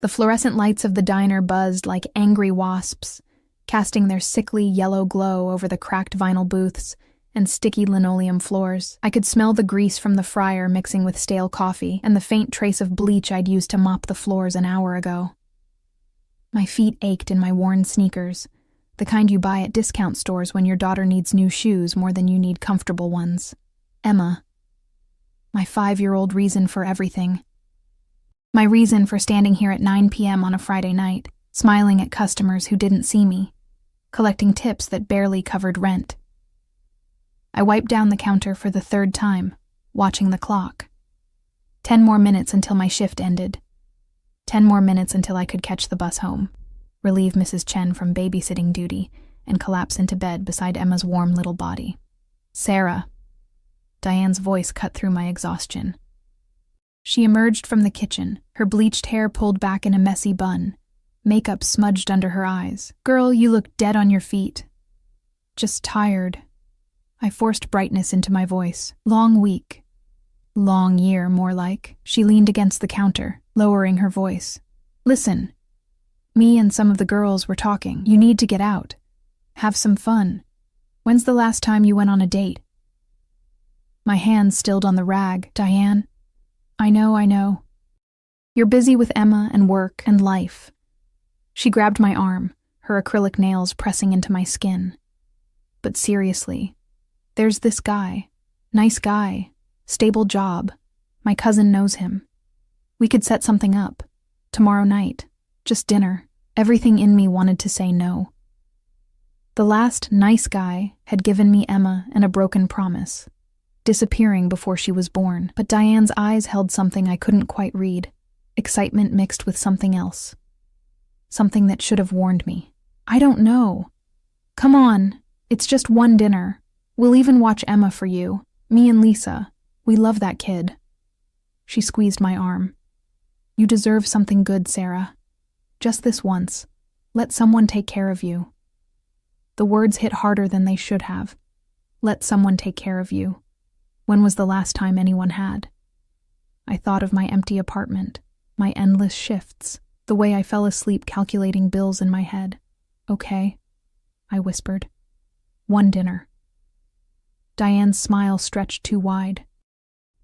The fluorescent lights of the diner buzzed like angry wasps, casting their sickly yellow glow over the cracked vinyl booths and sticky linoleum floors. I could smell the grease from the fryer mixing with stale coffee and the faint trace of bleach I'd used to mop the floors an hour ago. My feet ached in my worn sneakers, the kind you buy at discount stores when your daughter needs new shoes more than you need comfortable ones. Emma. My 5-year-old reason for everything. My reason for standing here at 9 p.m. on a Friday night, smiling at customers who didn't see me, collecting tips that barely covered rent. I wiped down the counter for the 3rd time, watching the clock. 10 more minutes until my shift ended. 10 more minutes until I could catch the bus home, relieve Mrs. Chen from babysitting duty, and collapse into bed beside Emma's warm little body. Sarah. Diane's voice cut through my exhaustion. She emerged from the kitchen, her bleached hair pulled back in a messy bun, makeup smudged under her eyes. Girl, you look dead on your feet. Just tired. I forced brightness into my voice. Long week. Long year, more like. She leaned against the counter, lowering her voice. Listen. Me and some of the girls were talking. You need to get out. Have some fun. When's the last time you went on a date? My hands stilled on the rag. Diane. I know. You're busy with Emma and work and life. She grabbed my arm, her acrylic nails pressing into my skin. But seriously, there's this guy. Nice guy. Stable job. My cousin knows him. We could set something up. Tomorrow night. Just dinner. Everything in me wanted to say no. The last nice guy had given me Emma and a broken promise, disappearing before she was born. But Diane's eyes held something I couldn't quite read, excitement mixed with something else. Something that should have warned me. I don't know. Come on, it's just one dinner. We'll even watch Emma for you. Me and Lisa. We love that kid. She squeezed my arm. You deserve something good, Sarah. Just this once. Let someone take care of you. The words hit harder than they should have. Let someone take care of you. When was the last time anyone had? I thought of my empty apartment, my endless shifts, the way I fell asleep calculating bills in my head. Okay, I whispered. One dinner. Diane's smile stretched too wide.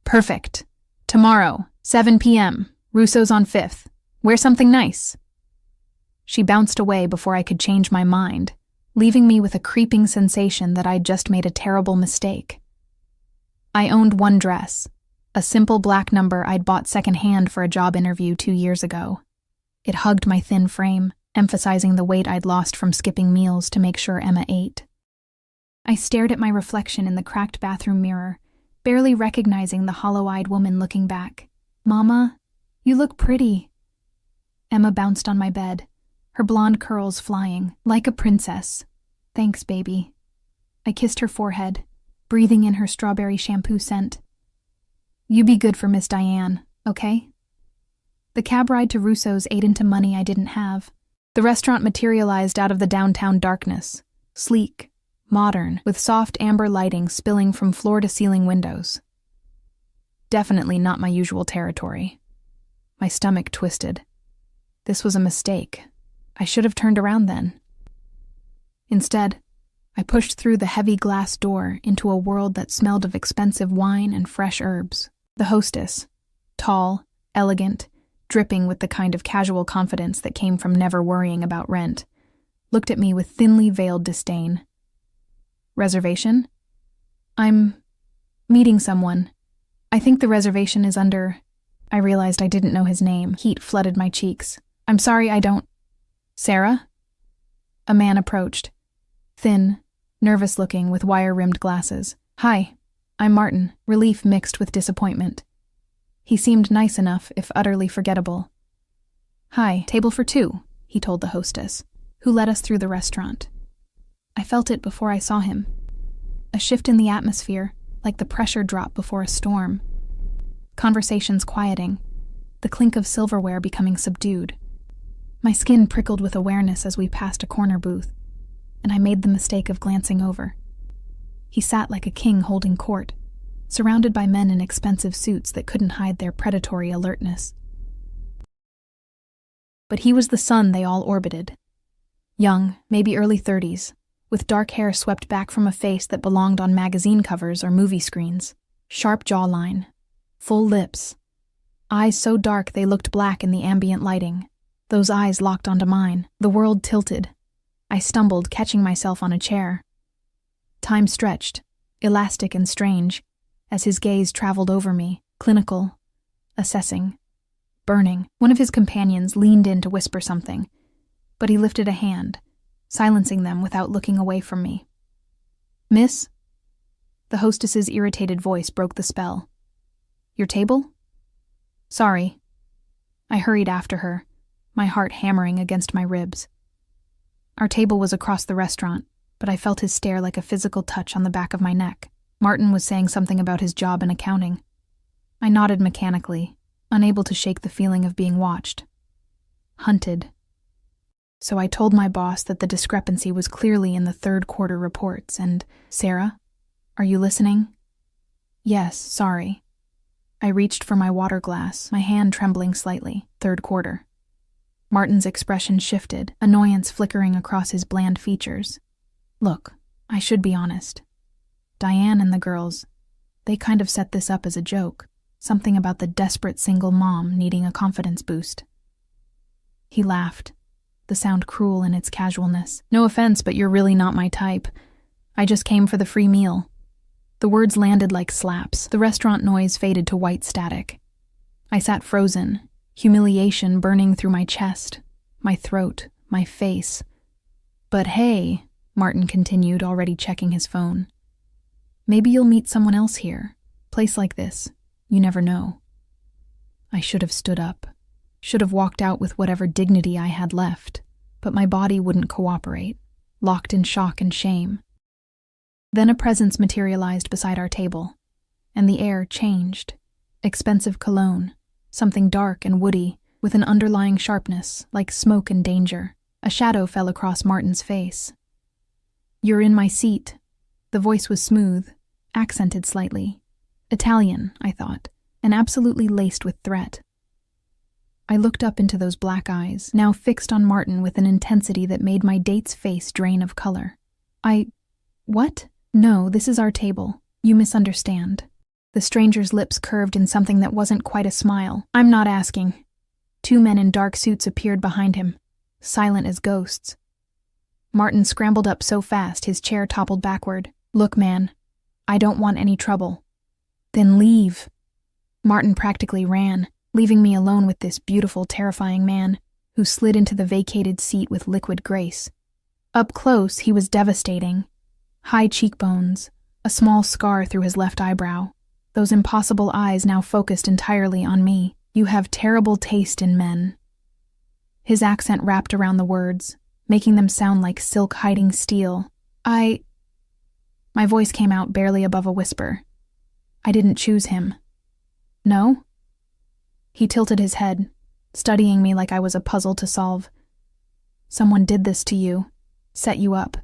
Perfect. Tomorrow, 7 p.m., Russo's on 5th. Wear something nice. She bounced away before I could change my mind, leaving me with a creeping sensation that I'd just made a terrible mistake. I owned one dress, a simple black number I'd bought secondhand for a job interview 2 years ago. It hugged my thin frame, emphasizing the weight I'd lost from skipping meals to make sure Emma ate. I stared at my reflection in the cracked bathroom mirror, barely recognizing the hollow-eyed woman looking back. Mama, you look pretty. Emma bounced on my bed, her blonde curls flying, like a princess. Thanks, baby. I kissed her forehead, breathing in her strawberry shampoo scent. You be good for Miss Diane, okay? The cab ride to Russo's ate into money I didn't have. The restaurant materialized out of the downtown darkness, sleek, modern, with soft amber lighting spilling from floor-to-ceiling windows. Definitely not my usual territory. My stomach twisted. This was a mistake. I should have turned around then. Instead, I pushed through the heavy glass door into a world that smelled of expensive wine and fresh herbs. The hostess, tall, elegant, dripping with the kind of casual confidence that came from never worrying about rent, looked at me with thinly veiled disdain. Reservation? I'm meeting someone. I think the reservation is under... I realized I didn't know his name. Heat flooded my cheeks. I'm sorry, I don't... Sarah? A man approached. Thin, nervous-looking, with wire-rimmed glasses. Hi, I'm Martin, relief mixed with disappointment. He seemed nice enough, if utterly forgettable. Hi, table for 2, he told the hostess, who led us through the restaurant. I felt it before I saw him. A shift in the atmosphere, like the pressure drop before a storm. Conversations quieting, the clink of silverware becoming subdued. My skin prickled with awareness as we passed a corner booth, and I made the mistake of glancing over. He sat like a king holding court, surrounded by men in expensive suits that couldn't hide their predatory alertness. but he was the sun they all orbited. Young, maybe early 30s, with dark hair swept back from a face that belonged on magazine covers or movie screens. Sharp jawline, full lips, eyes so dark they looked black in the ambient lighting. Those eyes locked onto mine. The world tilted. I stumbled, catching myself on a chair. Time stretched, elastic and strange, as his gaze traveled over me, clinical, assessing, burning. One of his companions leaned in to whisper something, but he lifted a hand, silencing them without looking away from me. "Miss?" The hostess's irritated voice broke the spell. "Your table?" "Sorry." I hurried after her, my heart hammering against my ribs. Our table was across the restaurant, but I felt his stare like a physical touch on the back of my neck. Martin was saying something about his job in accounting. I nodded mechanically, unable to shake the feeling of being watched. Hunted. So I told my boss that the discrepancy was clearly in the third quarter reports, and, "Sarah, are you listening?" "Yes, sorry." I reached for my water glass, my hand trembling slightly. Third quarter. Martin's expression shifted, annoyance flickering across his bland features. "Look, I should be honest. Diane and the girls, they kind of set this up as a joke, something about the desperate single mom needing a confidence boost." He laughed, the sound cruel in its casualness. "No offense, but you're really not my type. I just came for the free meal." The words landed like slaps. The restaurant noise faded to white static. I sat frozen, humiliation burning through my chest, my throat, my face. "But hey," Martin continued, already checking his phone. "Maybe you'll meet someone else here. Place like this, you never know." I should have stood up, should have walked out with whatever dignity I had left, but my body wouldn't cooperate, locked in shock and shame. Then a presence materialized beside our table, and the air changed. Expensive cologne, something dark and woody, with an underlying sharpness, like smoke and danger. A shadow fell across Martin's face. "You're in my seat." The voice was smooth, accented slightly. Italian, I thought, and absolutely laced with threat. I looked up into those black eyes, now fixed on Martin with an intensity that made my date's face drain of color. What? "No, this is our table. You misunderstand." The stranger's lips curved in something that wasn't quite a smile. "I'm not asking." Two men in dark suits appeared behind him, silent as ghosts. Martin scrambled up so fast his chair toppled backward. "Look, man, I don't want any trouble." "Then leave." Martin practically ran, leaving me alone with this beautiful, terrifying man, who slid into the vacated seat with liquid grace. Up close, he was devastating. High cheekbones, a small scar through his left eyebrow, those impossible eyes now focused entirely on me. "You have terrible taste in men." His accent wrapped around the words, making them sound like silk hiding steel. My voice came out barely above a whisper. "I didn't choose him." "No?" He tilted his head, studying me like I was a puzzle to solve. "Someone did this to you, set you up.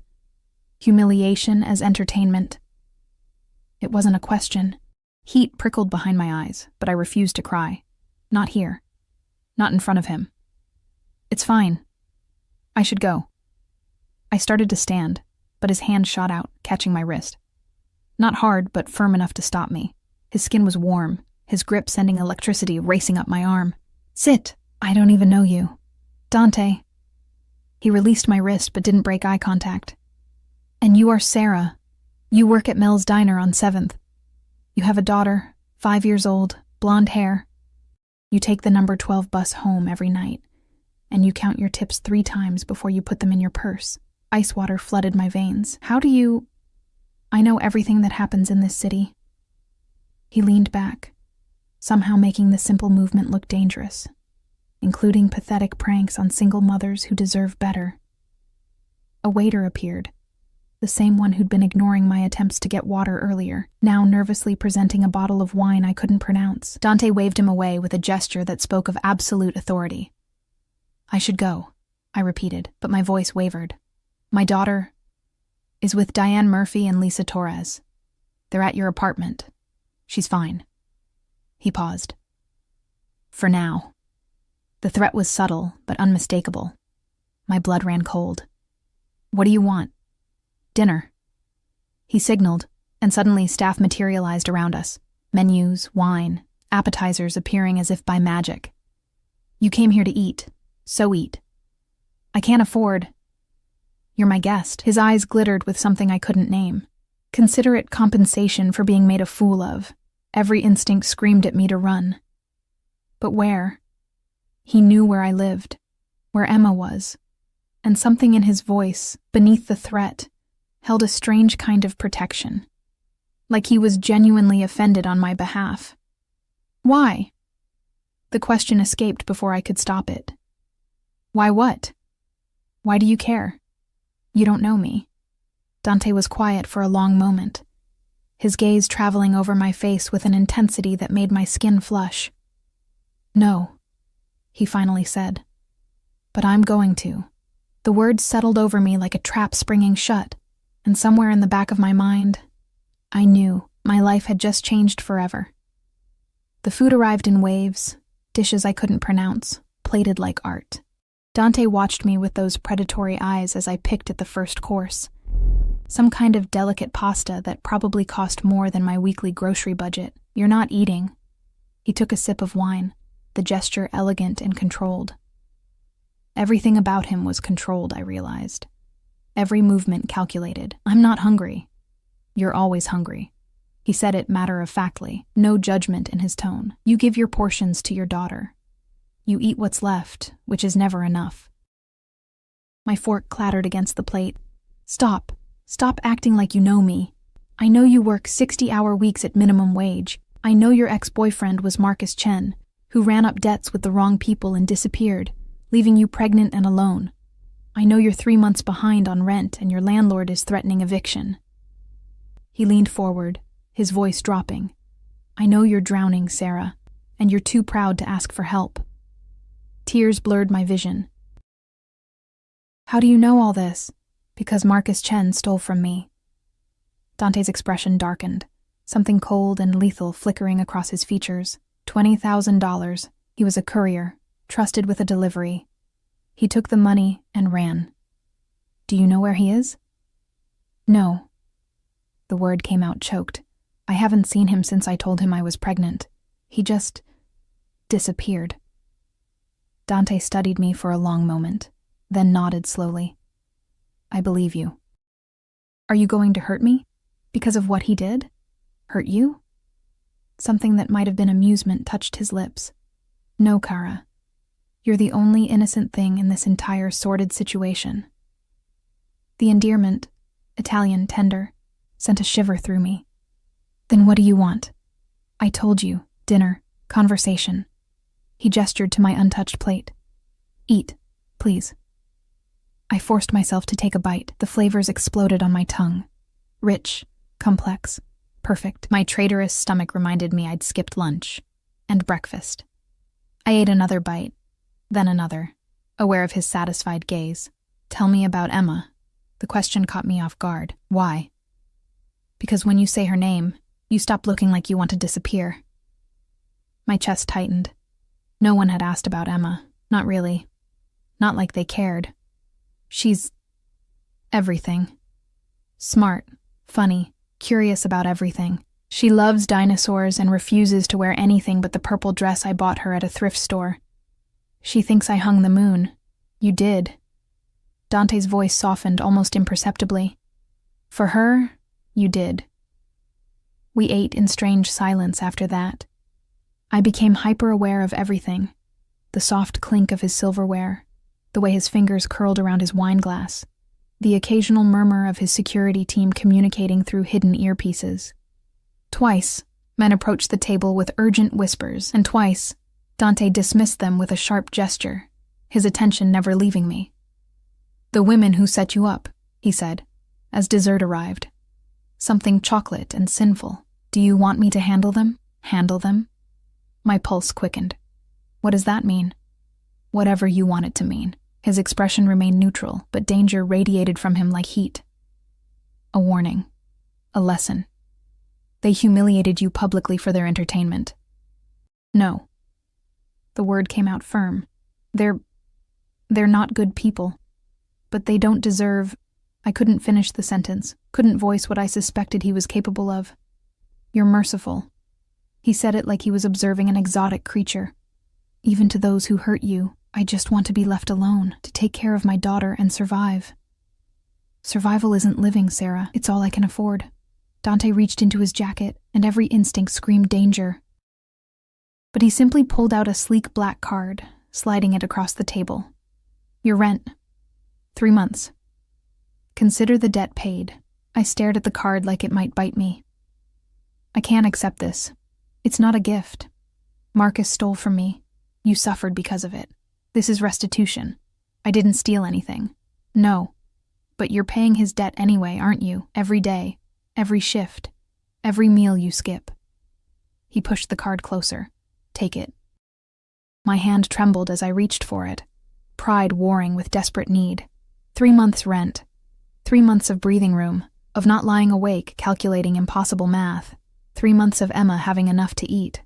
Humiliation as entertainment." It wasn't a question. Heat prickled behind my eyes, but I refused to cry. Not here. Not in front of him. "It's fine. I should go." I started to stand, but his hand shot out, catching my wrist. Not hard, but firm enough to stop me. His skin was warm, his grip sending electricity racing up my arm. "Sit. I don't even know you. Dante." He released my wrist but didn't break eye contact. "And you are Sarah. You work at Mel's Diner on 7th. You have a daughter, 5 years old, blonde hair. You take the number 12 bus home every night, and you count your tips 3 times before you put them in your purse." Ice water flooded my veins. "How do you—" "I know everything that happens in this city." He leaned back, somehow making the simple movement look dangerous, including pathetic pranks on single mothers who deserve better. A waiter appeared, the same one who'd been ignoring my attempts to get water earlier, now nervously presenting a bottle of wine I couldn't pronounce. Dante waved him away with a gesture that spoke of absolute authority. "I should go," I repeated, but my voice wavered. "My daughter is with Diane Murphy and Lisa Torres. They're at your apartment. She's fine." He paused. "For now." The threat was subtle, but unmistakable. My blood ran cold. "What do you want?" "Dinner." He signaled, and suddenly staff materialized around us. Menus, wine, appetizers appearing as if by magic. "You came here to eat, so eat." "I can't afford." "You're my guest." His eyes glittered with something I couldn't name. Consider it compensation for being made a fool of. Every instinct screamed at me to run. But where? He knew where I lived, where Emma was, and something in his voice, beneath the threat, held a strange kind of protection. Like he was genuinely offended on my behalf. "Why?" The question escaped before I could stop it. "Why what? Why do you care? You don't know me." Dante was quiet for a long moment, his gaze traveling over my face with an intensity that made my skin flush. "No," he finally said. "But I'm going to." The words settled over me like a trap springing shut, and somewhere in the back of my mind, I knew my life had just changed forever. The food arrived in waves, dishes I couldn't pronounce, plated like art. Dante watched me with those predatory eyes as I picked at the first course. Some kind of delicate pasta that probably cost more than my weekly grocery budget. "You're not eating." He took a sip of wine, the gesture elegant and controlled. Everything about him was controlled, I realized. Every movement calculated. "I'm not hungry." "You're always hungry." He said it matter-of-factly, no judgment in his tone. "You give your portions to your daughter. You eat what's left, which is never enough." My fork clattered against the plate. "Stop. Stop acting like you know me. I know you work 60-hour weeks at minimum wage. I know your ex-boyfriend was Marcus Chen, who ran up debts with the wrong people and disappeared, leaving you pregnant and alone. I know you're 3 months behind on rent and your landlord is threatening eviction." He leaned forward, his voice dropping. "I know you're drowning, Sarah, and you're too proud to ask for help." Tears blurred my vision. "How do you know all this?" "Because Marcus Chen stole from me." Dante's expression darkened, something cold and lethal flickering across his features. $20,000. He was a courier, trusted with a delivery. He took the money and ran. "Do you know where he is?" "No." The word came out choked. "I haven't seen him since I told him I was pregnant. He just disappeared." Dante studied me for a long moment, then nodded slowly. "I believe you." "Are you going to hurt me? Because of what he did? Hurt you?" Something that might have been amusement touched his lips. "No, Cara. You're the only innocent thing in this entire sordid situation." The endearment, Italian tender, sent a shiver through me. "Then what do you want?" "I told you. Dinner. Conversation." He gestured to my untouched plate. "Eat, please." I forced myself to take a bite. The flavors exploded on my tongue. Rich, complex, perfect. My traitorous stomach reminded me I'd skipped lunch and breakfast. I ate another bite, then another, aware of his satisfied gaze. "Tell me about Emma." The question caught me off guard. "Why?" "Because when you say her name, you stop looking like you want to disappear." My chest tightened. No one had asked about Emma. Not really. Not like they cared. She's everything. Smart, funny, curious about everything. She loves dinosaurs and refuses to wear anything but the purple dress I bought her at a thrift store. She thinks I hung the moon. You did. Dante's voice softened almost imperceptibly. For her, you did. We ate in strange silence after that. I became hyper-aware of everything. The soft clink of his silverware, the way his fingers curled around his wine glass, the occasional murmur of his security team communicating through hidden earpieces. Twice, men approached the table with urgent whispers, and twice, Dante dismissed them with a sharp gesture, his attention never leaving me. "The women who set you up," he said, as dessert arrived. "Something chocolate and sinful. Do you want me to handle them? Handle them?" My pulse quickened. "What does that mean?" "Whatever you want it to mean." His expression remained neutral, but danger radiated from him like heat. "A warning. A lesson. They humiliated you publicly for their entertainment." "No." The word came out firm, They're not good people. But they don't deserve— I couldn't finish the sentence, couldn't voice what I suspected he was capable of. You're merciful. He said it like he was observing an exotic creature. Even to those who hurt you, I just want to be left alone, to take care of my daughter and survive. Survival isn't living, Sarah. It's all I can afford. Dante reached into his jacket, and every instinct screamed danger. But he simply pulled out a sleek black card, sliding it across the table. Your rent. 3 months. Consider the debt paid. I stared at the card like it might bite me. I can't accept this. It's not a gift. Marcus stole from me. You suffered because of it. This is restitution. I didn't steal anything. No. But you're paying his debt anyway, aren't you? Every day, every shift, every meal you skip. He pushed the card closer. Take it. My hand trembled as I reached for it, pride warring with desperate need. 3 months' rent. 3 months of breathing room, of not lying awake calculating impossible math. 3 months of Emma having enough to eat.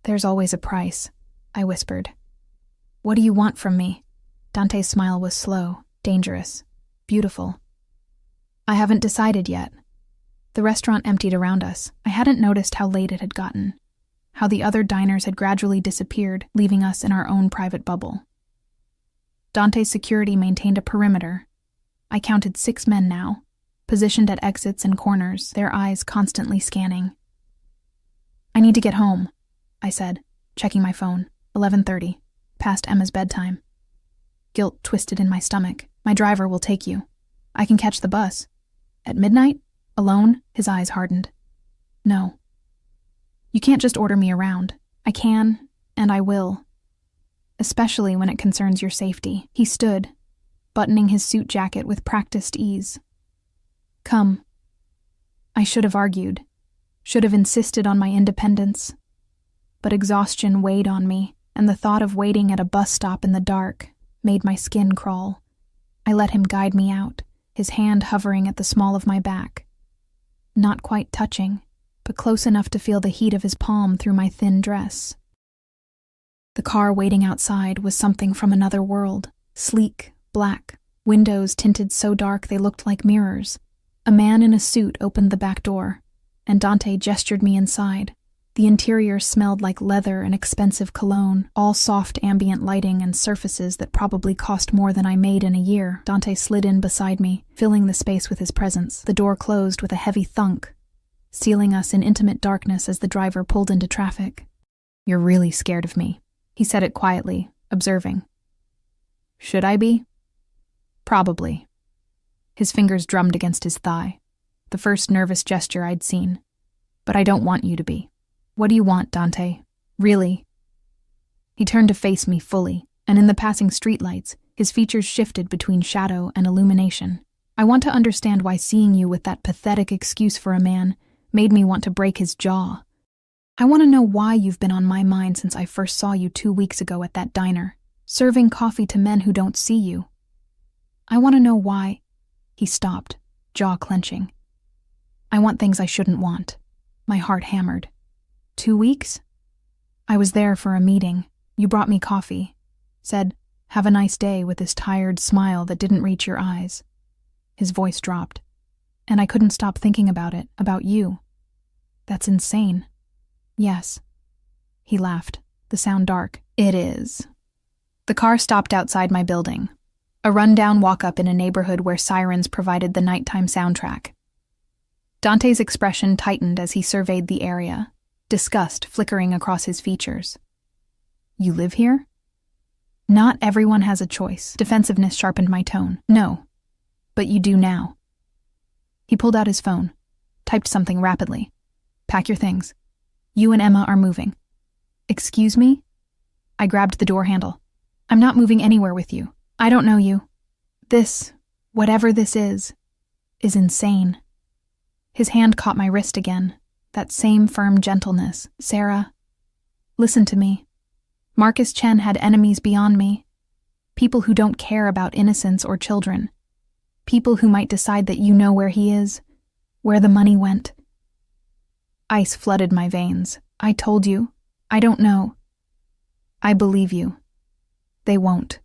There's always a price, I whispered. What do you want from me? Dante's smile was slow, dangerous, beautiful. I haven't decided yet. The restaurant emptied around us. I hadn't noticed how late it had gotten, how the other diners had gradually disappeared, leaving us in our own private bubble. Dante's security maintained a perimeter. I counted 6 men now, positioned at exits and corners, their eyes constantly scanning. I need to get home, I said, checking my phone. 11:30, past Emma's bedtime. Guilt twisted in my stomach. My driver will take you. I can catch the bus. At midnight? Alone? His eyes hardened. No. You can't just order me around. I can, and I will. Especially when it concerns your safety. He stood, buttoning his suit jacket with practiced ease. Come. I should have argued, should have insisted on my independence. But exhaustion weighed on me, and the thought of waiting at a bus stop in the dark made my skin crawl. I let him guide me out, his hand hovering at the small of my back. Not quite touching, but close enough to feel the heat of his palm through my thin dress. The car waiting outside was something from another world, sleek, black, windows tinted so dark they looked like mirrors. A man in a suit opened the back door, and Dante gestured me inside. The interior smelled like leather and expensive cologne, all soft ambient lighting and surfaces that probably cost more than I made in a year. Dante slid in beside me, filling the space with his presence. The door closed with a heavy thunk, sealing us in intimate darkness as the driver pulled into traffic. You're really scared of me, he said it quietly, observing. Should I be? Probably. His fingers drummed against his thigh, the first nervous gesture I'd seen. But I don't want you to be. What do you want, Dante? Really? He turned to face me fully, and in the passing streetlights, his features shifted between shadow and illumination. I want to understand why seeing you with that pathetic excuse for a man made me want to break his jaw. I want to know why you've been on my mind since I first saw you 2 weeks ago at that diner, serving coffee to men who don't see you. I want to know why— He stopped, jaw clenching. I want things I shouldn't want. My heart hammered. 2 weeks? I was there for a meeting. You brought me coffee. Said, have a nice day, with this tired smile that didn't reach your eyes. His voice dropped. And I couldn't stop thinking about it, about you. That's insane. Yes. He laughed, the sound dark. It is. The car stopped outside my building. A rundown walk-up in a neighborhood where sirens provided the nighttime soundtrack. Dante's expression tightened as he surveyed the area, disgust flickering across his features. You live here? Not everyone has a choice. Defensiveness sharpened my tone. No, but you do now. He pulled out his phone, typed something rapidly. Pack your things. You and Emma are moving. Excuse me? I grabbed the door handle. I'm not moving anywhere with you. I don't know you. This, whatever this is insane. His hand caught my wrist again, that same firm gentleness. Sarah, listen to me. Marcus Chen had enemies beyond me. People who don't care about innocence or children. People who might decide that you know where he is, where the money went. Ice flooded my veins. I told you. I don't know. I believe you. They won't.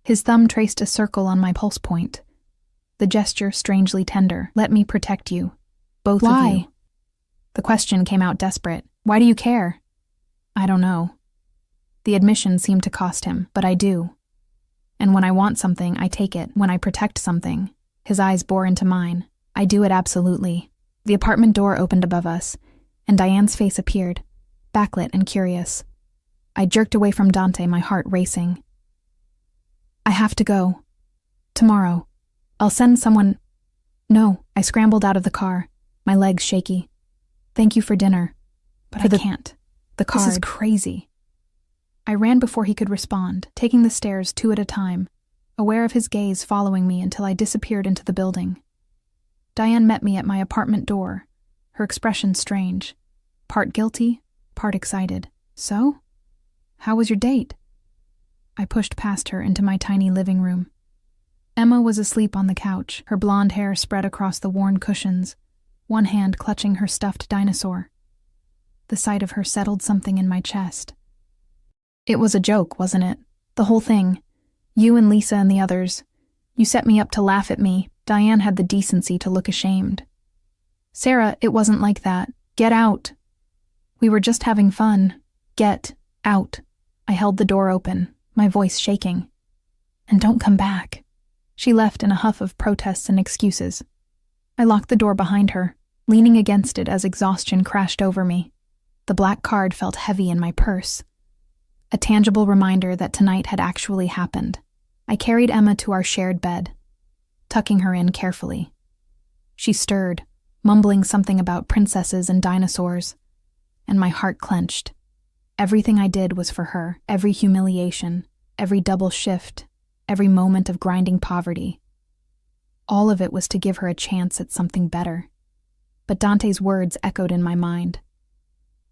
His thumb traced a circle on my pulse point. The gesture strangely tender. Let me protect you. Both of you. Why? The question came out desperate. Why do you care? I don't know. The admission seemed to cost him, but I do. And when I want something, I take it. When I protect something, his eyes bore into mine. I do it absolutely. The apartment door opened above us, and Diane's face appeared, backlit and curious. I jerked away from Dante, my heart racing. I have to go. Tomorrow. I'll send someone. No, I scrambled out of the car, my legs shaky. Thank you for dinner. But I can't. The card. This is crazy. I ran before he could respond, taking the stairs 2 at a time, aware of his gaze following me until I disappeared into the building. Diane met me at my apartment door, her expression strange, part guilty, part excited. So? How was your date? I pushed past her into my tiny living room. Emma was asleep on the couch, her blonde hair spread across the worn cushions, one hand clutching her stuffed dinosaur. The sight of her settled something in my chest. It was a joke, wasn't it? The whole thing. You and Lisa and the others. You set me up to laugh at me. Diane had the decency to look ashamed. Sarah, it wasn't like that. Get out. We were just having fun. Get out. I held the door open, my voice shaking. And don't come back. She left in a huff of protests and excuses. I locked the door behind her, leaning against it as exhaustion crashed over me. The black card felt heavy in my purse. A tangible reminder that tonight had actually happened. I carried Emma to our shared bed, tucking her in carefully. She stirred, mumbling something about princesses and dinosaurs, and my heart clenched. Everything I did was for her, every humiliation, every double shift, every moment of grinding poverty. All of it was to give her a chance at something better. But Dante's words echoed in my mind.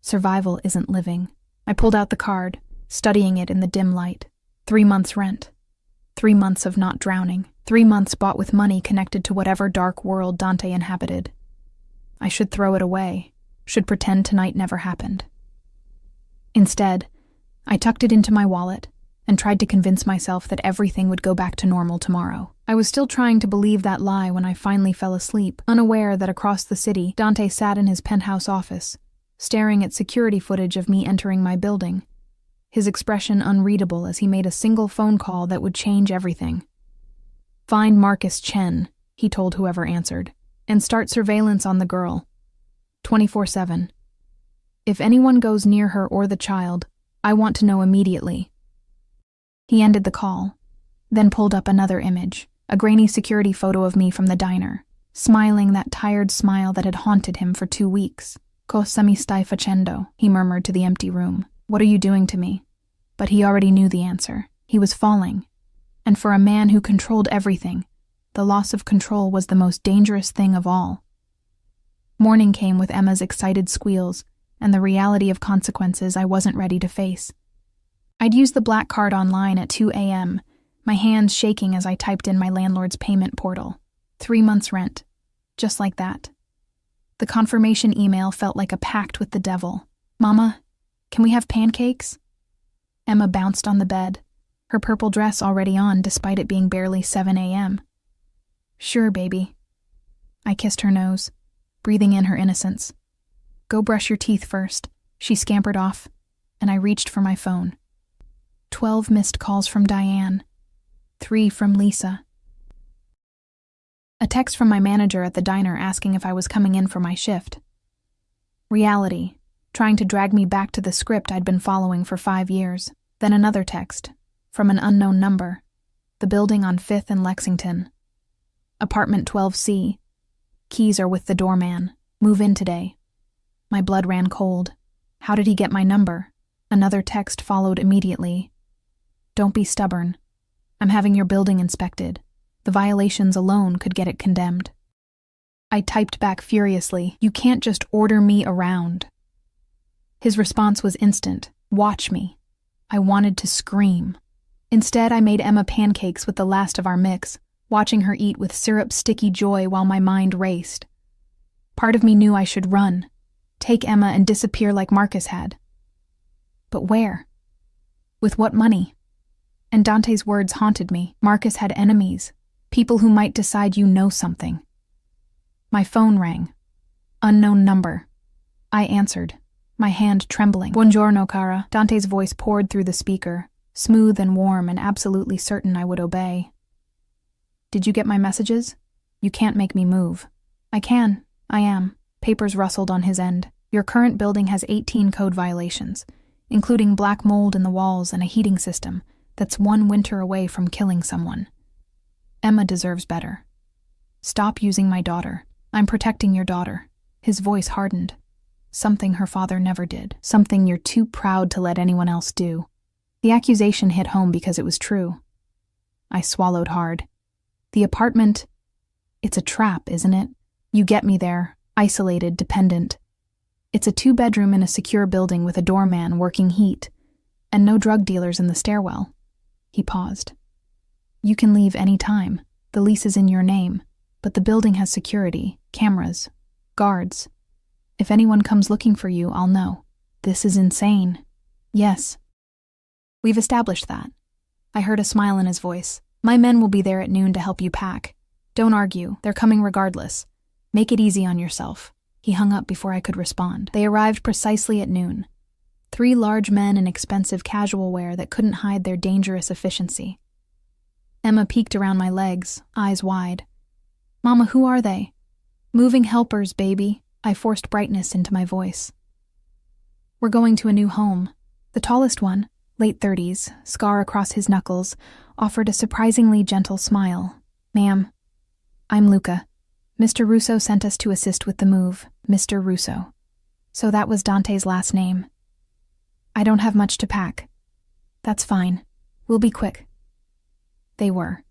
Survival isn't living. I pulled out the card, studying it in the dim light. 3 months' rent. 3 months of not drowning. 3 months bought with money connected to whatever dark world Dante inhabited. I should throw it away, should pretend tonight never happened. Instead, I tucked it into my wallet and tried to convince myself that everything would go back to normal tomorrow. I was still trying to believe that lie when I finally fell asleep, unaware that across the city, Dante sat in his penthouse office, staring at security footage of me entering my building, his expression unreadable as he made a single phone call that would change everything. Find Marcus Chen, he told whoever answered, and start surveillance on the girl. 24/7. If anyone goes near her or the child, I want to know immediately. He ended the call, then pulled up another image, a grainy security photo of me from the diner, smiling that tired smile that had haunted him for 2 weeks. Cosa mi stai facendo, he murmured to the empty room. What are you doing to me? But he already knew the answer. He was falling. And for a man who controlled everything, the loss of control was the most dangerous thing of all. Morning came with Emma's excited squeals and the reality of consequences I wasn't ready to face. I'd used the black card online at 2 a.m., my hands shaking as I typed in my landlord's payment portal. 3 months' rent. Just like that. The confirmation email felt like a pact with the devil. Mama, can we have pancakes? Emma bounced on the bed, her purple dress already on despite it being barely 7 a.m. Sure, baby. I kissed her nose, breathing in her innocence. Go brush your teeth first. She scampered off, and I reached for my phone. 12 missed calls from Diane. 3 from Lisa. A text from my manager at the diner asking if I was coming in for my shift. Reality, trying to drag me back to the script I'd been following for 5 years. Then another text, from an unknown number. The building on 5th and Lexington. Apartment 12C. Keys are with the doorman. Move in today. My blood ran cold. How did he get my number? Another text followed immediately. Don't be stubborn. I'm having your building inspected. The violations alone could get it condemned. I typed back furiously, you can't just order me around. His response was instant, watch me. I wanted to scream. Instead, I made Emma pancakes with the last of our mix, watching her eat with syrup-sticky joy while my mind raced. Part of me knew I should run, take Emma and disappear like Marcus had. But where? With what money? And Dante's words haunted me. Marcus had enemies, people who might decide you know something. My phone rang. Unknown number. I answered, my hand trembling. Buongiorno, cara. Dante's voice poured through the speaker, smooth and warm and absolutely certain I would obey. Did you get my messages? You can't make me move. I can. I am. Papers rustled on his end. Your current building has 18 code violations, including black mold in the walls and a heating system that's 1 winter away from killing someone. Emma deserves better. Stop using my daughter. I'm protecting your daughter. His voice hardened. Something her father never did. Something you're too proud to let anyone else do. The accusation hit home because it was true. I swallowed hard. The apartment, it's a trap, isn't it? You get me there, isolated, dependent. It's a 2-bedroom in a secure building with a doorman working heat, and no drug dealers in the stairwell. He paused. You can leave any time. The lease is in your name, but the building has security, cameras, guards. If anyone comes looking for you, I'll know. This is insane. Yes. We've established that. I heard a smile in his voice. My men will be there at noon to help you pack. Don't argue. They're coming regardless. Make it easy on yourself. He hung up before I could respond. They arrived precisely at noon. 3 large men in expensive casual wear that couldn't hide their dangerous efficiency. Emma peeked around my legs, eyes wide. Mama, who are they? Moving helpers, baby. I forced brightness into my voice. We're going to a new home. The tallest one, late 30s, scar across his knuckles, offered a surprisingly gentle smile. Ma'am, I'm Luca. Mr. Russo sent us to assist with the move. Mr. Russo. So that was Dante's last name. I don't have much to pack. That's fine. We'll be quick. They were.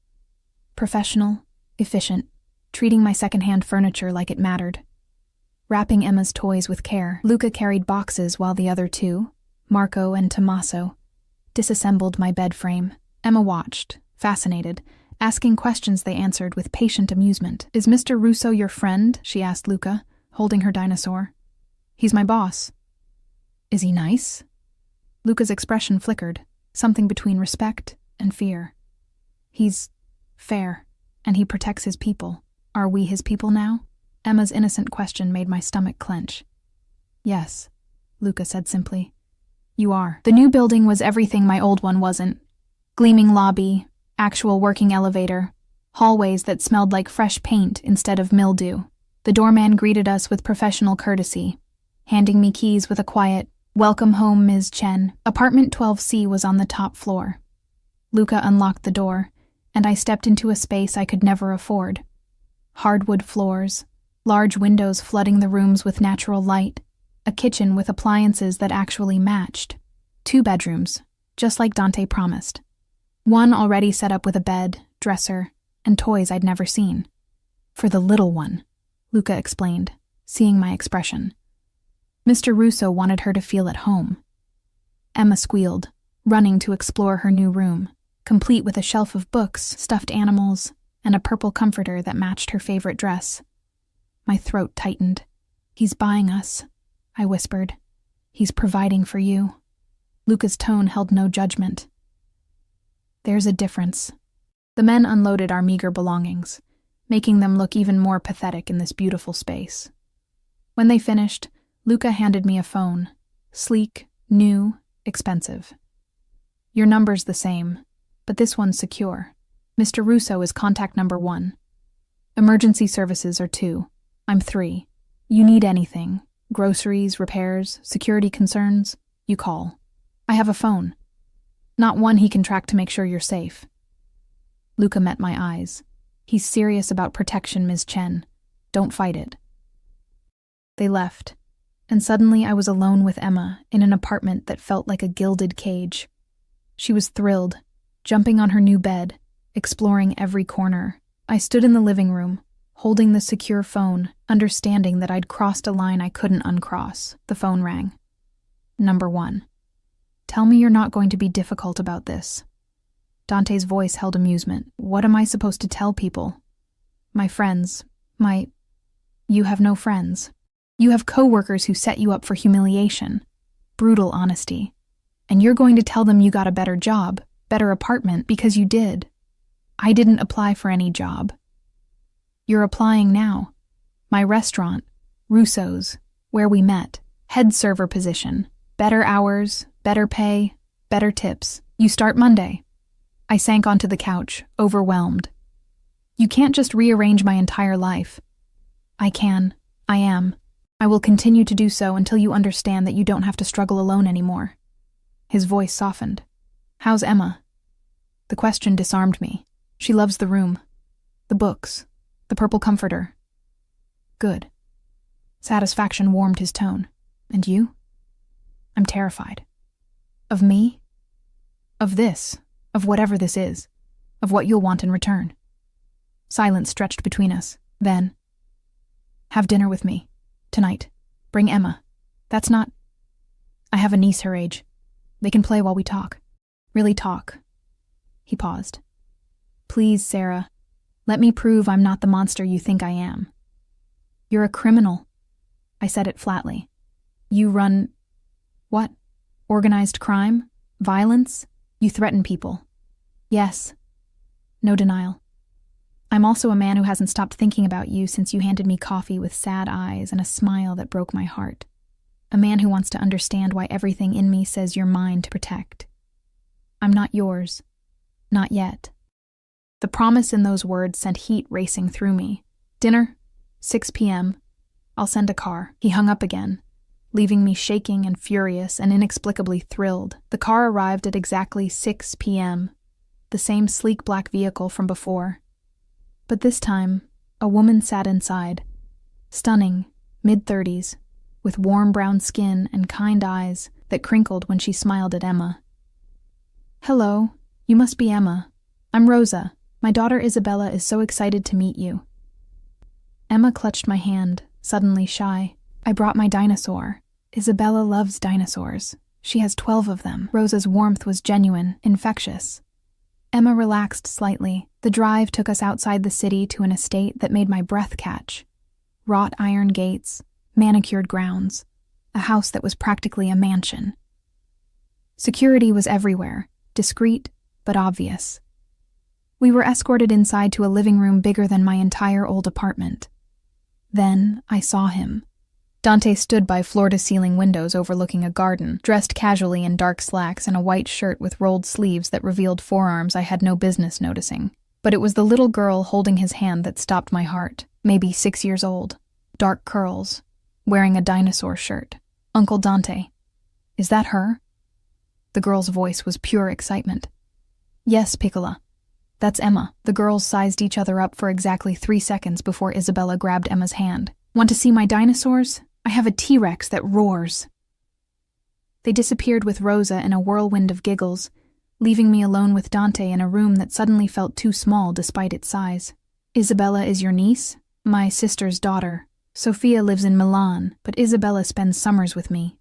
Professional, efficient, treating my secondhand furniture like it mattered. Wrapping Emma's toys with care, Luca carried boxes while the other 2, Marco and Tommaso, disassembled my bed frame. Emma watched, fascinated, asking questions they answered with patient amusement. Is Mr. Russo your friend? She asked Luca, holding her dinosaur. He's my boss. Is he nice? Luca's expression flickered, something between respect and fear. He's fair, and he protects his people. Are we his people now? Emma's innocent question made my stomach clench. Yes, Luca said simply. You are. The new building was everything my old one wasn't. Gleaming lobby, actual working elevator, hallways that smelled like fresh paint instead of mildew. The doorman greeted us with professional courtesy, handing me keys with a quiet, "Welcome home, Ms. Chen." Apartment 12C was on the top floor. Luca unlocked the door, and I stepped into a space I could never afford. Hardwood floors, large windows flooding the rooms with natural light, a kitchen with appliances that actually matched. 2 bedrooms, just like Dante promised. One already set up with a bed, dresser, and toys I'd never seen. For the little one, Luca explained, seeing my expression. Mr. Russo wanted her to feel at home. Emma squealed, running to explore her new room, complete with a shelf of books, stuffed animals, and a purple comforter that matched her favorite dress. My throat tightened. He's buying us, I whispered. He's providing for you. Luca's tone held no judgment. There's a difference. The men unloaded our meager belongings, making them look even more pathetic in this beautiful space. When they finished, Luca handed me a phone. Sleek, new, expensive. Your number's the same, but this one's secure. Mr. Russo is contact number 1. Emergency services are 2. I'm 3. You need anything, groceries, repairs, security concerns, you call. I have a phone. Not one he can track to make sure you're safe. Luca met my eyes. He's serious about protection, Ms. Chen. Don't fight it. They left, and suddenly I was alone with Emma in an apartment that felt like a gilded cage. She was thrilled, jumping on her new bed, exploring every corner. I stood in the living room, holding the secure phone, understanding that I'd crossed a line I couldn't uncross. The phone rang. Number 1. Tell me you're not going to be difficult about this. Dante's voice held amusement. What am I supposed to tell people? My friends. You have no friends. You have coworkers who set you up for humiliation. Brutal honesty. And you're going to tell them you got a better job better apartment because you did. I didn't apply for any job. You're applying now. My restaurant, Russo's, where we met, head server position, better hours, better pay, better tips. You start Monday. I sank onto the couch, overwhelmed. You can't just rearrange my entire life. I can. I am. I will continue to do so until you understand that you don't have to struggle alone anymore. His voice softened. How's Emma? The question disarmed me. She loves the room, the books, the purple comforter. Good. Satisfaction warmed his tone. And you? I'm terrified. Of me? Of this, of whatever this is, of what you'll want in return. Silence stretched between us. Then, have dinner with me. Tonight. Bring Emma. That's not... I have a niece her age. They can play while we talk. Really talk. He paused. Please, Sarah. Let me prove I'm not the monster you think I am. You're a criminal. I said it flatly. You run... What? Organized crime? Violence? You threaten people. Yes. No denial. I'm also a man who hasn't stopped thinking about you since you handed me coffee with sad eyes and a smile that broke my heart. A man who wants to understand why everything in me says you're mine to protect. I'm not yours. Not yet. The promise in those words sent heat racing through me. Dinner? 6 p.m. I'll send a car. He hung up again, leaving me shaking and furious and inexplicably thrilled. The car arrived at exactly 6 p.m., the same sleek black vehicle from before. But this time, a woman sat inside, stunning, mid-30s, with warm brown skin and kind eyes that crinkled when she smiled at Emma. Hello, you must be Emma. I'm Rosa. My daughter Isabella is so excited to meet you. Emma clutched my hand, suddenly shy. I brought my dinosaur. Isabella loves dinosaurs. She has 12 of them. Rosa's warmth was genuine, infectious. Emma relaxed slightly. The drive took us outside the city to an estate that made my breath catch. Wrought iron gates, manicured grounds, a house that was practically a mansion. Security was everywhere, discreet but obvious. We were escorted inside to a living room bigger than my entire old apartment. Then I saw him. Dante stood by floor-to-ceiling windows overlooking a garden, dressed casually in dark slacks and a white shirt with rolled sleeves that revealed forearms I had no business noticing. But it was the little girl holding his hand that stopped my heart, maybe 6 years old, dark curls, wearing a dinosaur shirt. Uncle Dante. Is that her? The girl's voice was pure excitement. Yes, Piccola. That's Emma. The girls sized each other up for exactly 3 seconds before Isabella grabbed Emma's hand. Want to see my dinosaurs? I have a T-Rex that roars. They disappeared with Rosa in a whirlwind of giggles, leaving me alone with Dante in a room that suddenly felt too small despite its size. Isabella is your niece? My sister's daughter. Sophia lives in Milan, but Isabella spends summers with me.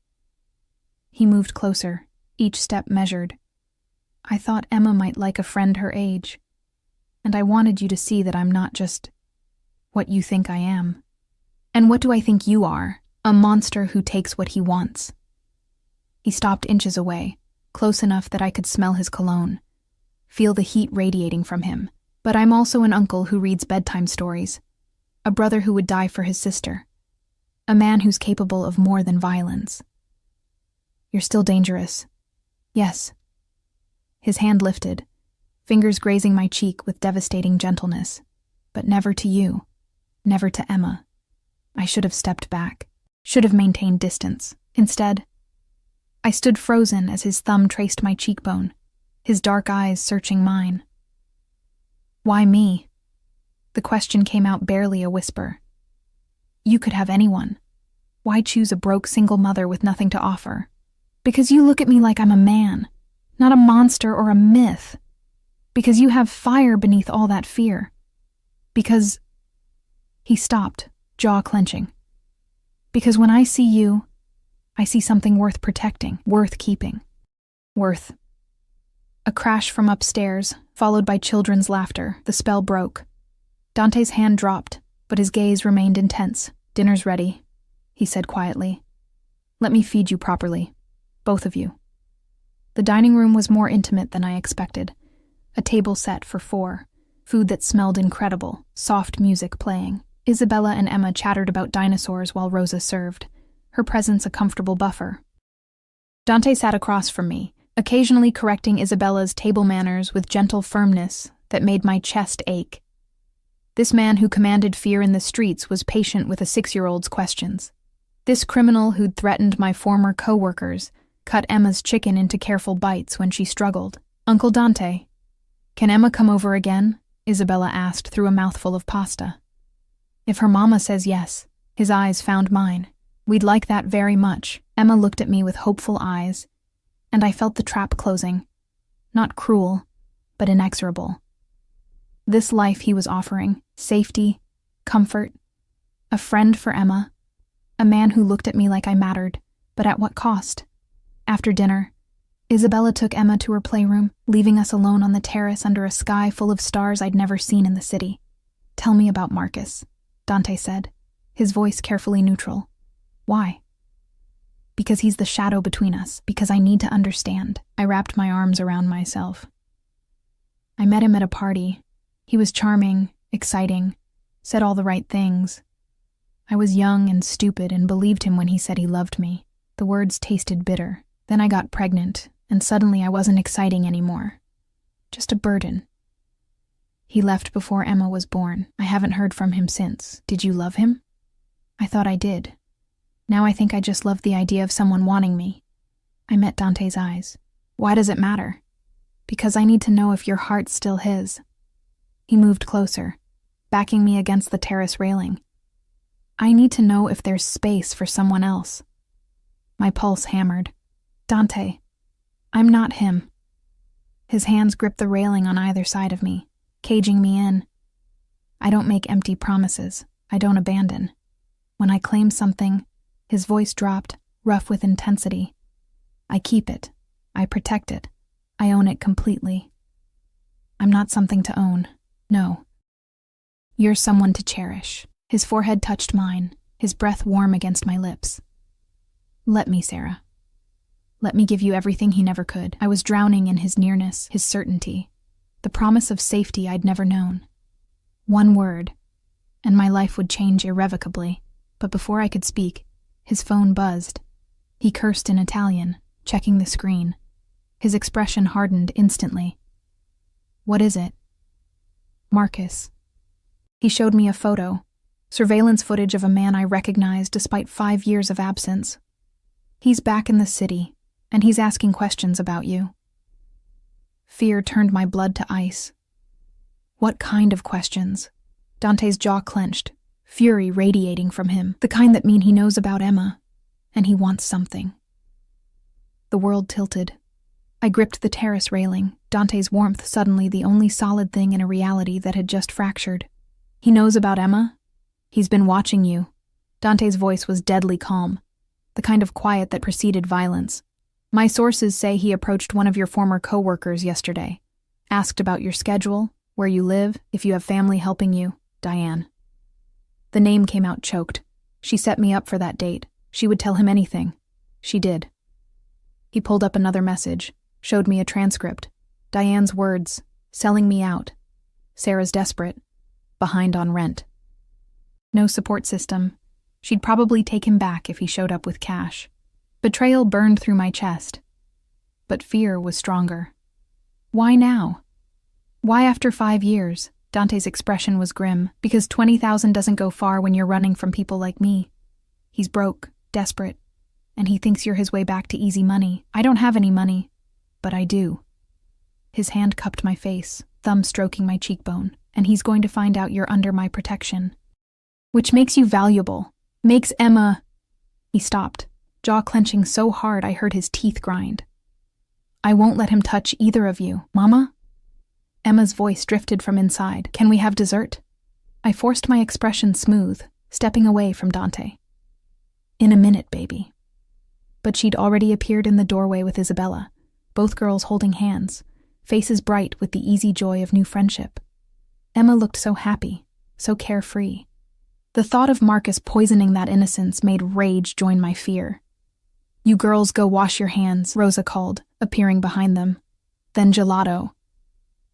He moved closer, each step measured. I thought Emma might like a friend her age, and I wanted you to see that I'm not just what you think I am. And what do I think you are? A monster who takes what he wants. He stopped inches away, close enough that I could smell his cologne, feel the heat radiating from him. But I'm also an uncle who reads bedtime stories, a brother who would die for his sister, a man who's capable of more than violence. You're still dangerous. Yes. His hand lifted, fingers grazing my cheek with devastating gentleness. But never to you, never to Emma. I should have stepped back, should have maintained distance. Instead, I stood frozen as his thumb traced my cheekbone, his dark eyes searching mine. Why me? The question came out barely a whisper. You could have anyone. Why choose a broke single mother with nothing to offer? Because you look at me like I'm a man, not a monster or a myth. Because you have fire beneath all that fear. Because... He stopped, jaw clenching. Because when I see you, I see something worth protecting, worth keeping. Worth. A crash from upstairs, followed by children's laughter. The spell broke. Dante's hand dropped, but his gaze remained intense. Dinner's ready, he said quietly. Let me feed you properly. Both of you. The dining room was more intimate than I expected. A table set for 4. Food that smelled incredible, soft music playing. Isabella and Emma chattered about dinosaurs while Rosa served, her presence a comfortable buffer. Dante sat across from me, occasionally correcting Isabella's table manners with gentle firmness that made my chest ache. This man who commanded fear in the streets was patient with a 6-year-old's questions. This criminal who'd threatened my former co-workers cut Emma's chicken into careful bites when she struggled. "Uncle Dante, can Emma come over again?" Isabella asked through a mouthful of pasta. "If her mama says yes." His eyes found mine. "We'd like that very much." Emma looked at me with hopeful eyes, and I felt the trap closing. Not cruel, but inexorable. This life he was offering, safety, comfort, a friend for Emma, a man who looked at me like I mattered, but at what cost? After dinner, Isabella took Emma to her playroom, leaving us alone on the terrace under a sky full of stars I'd never seen in the city. "Tell me about Marcus," Dante said, his voice carefully neutral. "Why?" "Because he's the shadow between us, because I need to understand." I wrapped my arms around myself. "I met him at a party. He was charming, exciting, said all the right things. I was young and stupid and believed him when he said he loved me. The words tasted bitter. Then I got pregnant, and suddenly I wasn't exciting anymore. Just a burden. He left before Emma was born. I haven't heard from him since. Did you love him?" "I thought I did. Now I think I just love the idea of someone wanting me." I met Dante's eyes. "Why does it matter?" "Because I need to know if your heart's still his." He moved closer, backing me against the terrace railing. "I need to know if there's space for someone else." My pulse hammered. "Dante, I'm not him." His hands gripped the railing on either side of me, caging me in. "I don't make empty promises. I don't abandon. When I claim something," his voice dropped, rough with intensity, "I keep it. I protect it. I own it completely. I'm not something to own. No. You're someone to cherish." His forehead touched mine, his breath warm against my lips. "Let me, Sarah. Let me give you everything he never could." I was drowning in his nearness, his certainty, the promise of safety I'd never known. One word, and my life would change irrevocably. But before I could speak, his phone buzzed. He cursed in Italian, checking the screen. His expression hardened instantly. "What is it?" "Marcus." He showed me a photo, surveillance footage of a man I recognized despite 5 years of absence. "He's back in the city, and he's asking questions about you." Fear turned my blood to ice. What kind of questions? Dante's jaw clenched, fury radiating from him, the kind that mean he knows about Emma, and he wants something. The world tilted. I gripped the terrace railing, Dante's warmth suddenly the only solid thing in a reality that had just fractured. "He knows about Emma? He's been watching you." Dante's voice was deadly calm, the kind of quiet that preceded violence. "My sources say he approached one of your former co-workers yesterday, asked about your schedule, where you live, if you have family helping you. Diane." The name came out choked. She set me up for that date. She would tell him anything. She did. He pulled up another message, showed me a transcript. Diane's words, selling me out. Sarah's desperate, behind on rent. No support system. She'd probably take him back if he showed up with cash. Betrayal burned through my chest. But fear was stronger. Why now? Why after 5 years? Dante's expression was grim, because 20,000 doesn't go far when you're running from people like me. He's broke, desperate, and he thinks you're his way back to easy money. I don't have any money, but I do. His hand cupped my face, thumb stroking my cheekbone, and he's going to find out you're under my protection. Which makes you valuable. Makes Emma... He stopped, jaw clenching so hard I heard his teeth grind. "I won't let him touch either of you, Mama?" Emma's voice drifted from inside. "Can we have dessert?" I forced my expression smooth, stepping away from Dante. "In a minute, baby." But she'd already appeared in the doorway with Isabella, both girls holding hands, faces bright with the easy joy of new friendship. Emma looked so happy, so carefree. The thought of Marcus poisoning that innocence made rage join my fear. You girls go wash your hands, Rosa called, appearing behind them. Then gelato.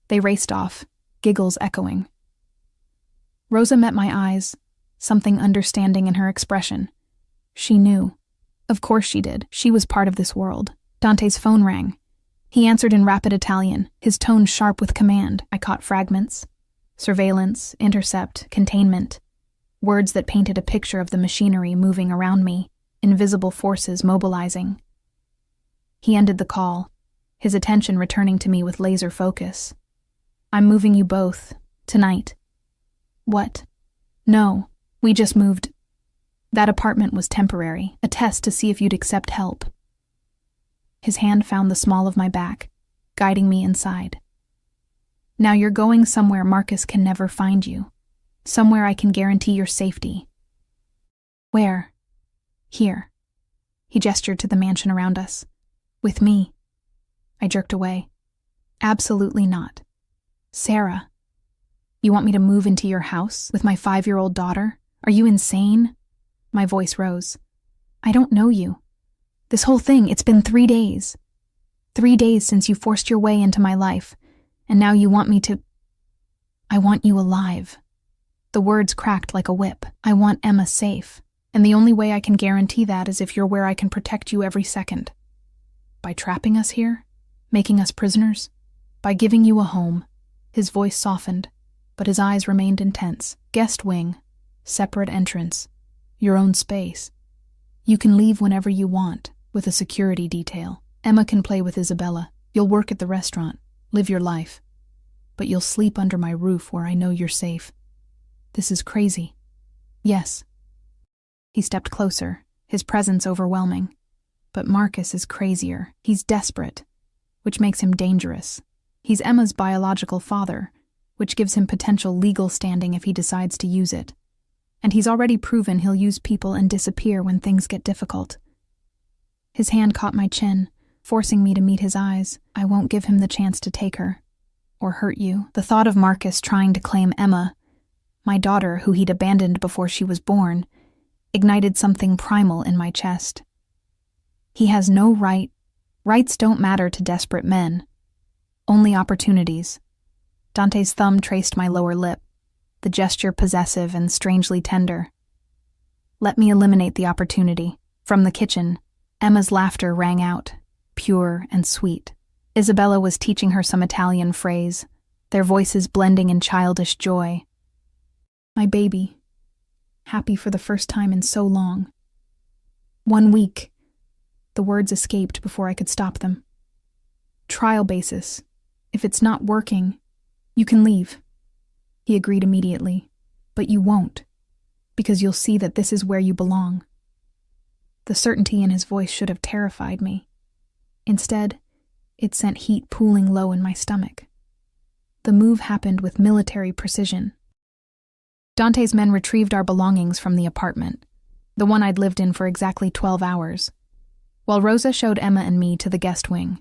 They raced off, giggles echoing. Rosa met my eyes, something understanding in her expression. She knew. Of course she did. She was part of this world. Dante's phone rang. He answered in rapid Italian, his tone sharp with command. I caught fragments. Surveillance, intercept, containment. Words that painted a picture of the machinery moving around me, invisible forces mobilizing. He ended the call, his attention returning to me with laser focus. I'm moving you both, tonight. What? No, we just moved. That apartment was temporary, a test to see if you'd accept help. His hand found the small of my back, guiding me inside. Now you're going somewhere Marcus can never find you. Somewhere I can guarantee your safety. Where? Here. He gestured to the mansion around us. With me. I jerked away. Absolutely not. Sarah. You want me to move into your house with my 5-year-old daughter? Are you insane? My voice rose. I don't know you. This whole thing, it's been 3 days. 3 days since you forced your way into my life, and now you want me to... I want you alive. The words cracked like a whip. I want Emma safe, and the only way I can guarantee that is if you're where I can protect you every second. By trapping us here? Making us prisoners? By giving you a home? His voice softened, but his eyes remained intense. Guest wing. Separate entrance. Your own space. You can leave whenever you want, with a security detail. Emma can play with Isabella. You'll work at the restaurant, live your life. But you'll sleep under my roof where I know you're safe. This is crazy. Yes. He stepped closer, his presence overwhelming. But Marcus is crazier. He's desperate, which makes him dangerous. He's Emma's biological father, which gives him potential legal standing if he decides to use it. And he's already proven he'll use people and disappear when things get difficult. His hand caught my chin, forcing me to meet his eyes. I won't give him the chance to take her. Or hurt you. The thought of Marcus trying to claim Emma, my daughter who he'd abandoned before she was born, ignited something primal in my chest. He has no right. Rights don't matter to desperate men. Only opportunities. Dante's thumb traced my lower lip, the gesture possessive and strangely tender. Let me eliminate the opportunity. From the kitchen, Emma's laughter rang out, pure and sweet. Isabella was teaching her some Italian phrase, their voices blending in childish joy. My baby, happy for the first time in so long. 1 week. The words escaped before I could stop them. Trial basis. If it's not working, you can leave. He agreed immediately. But you won't, because you'll see that this is where you belong. The certainty in his voice should have terrified me. Instead, it sent heat pooling low in my stomach. The move happened with military precision. Dante's men retrieved our belongings from the apartment, the one I'd lived in for exactly 12 hours, while Rosa showed Emma and me to the guest wing.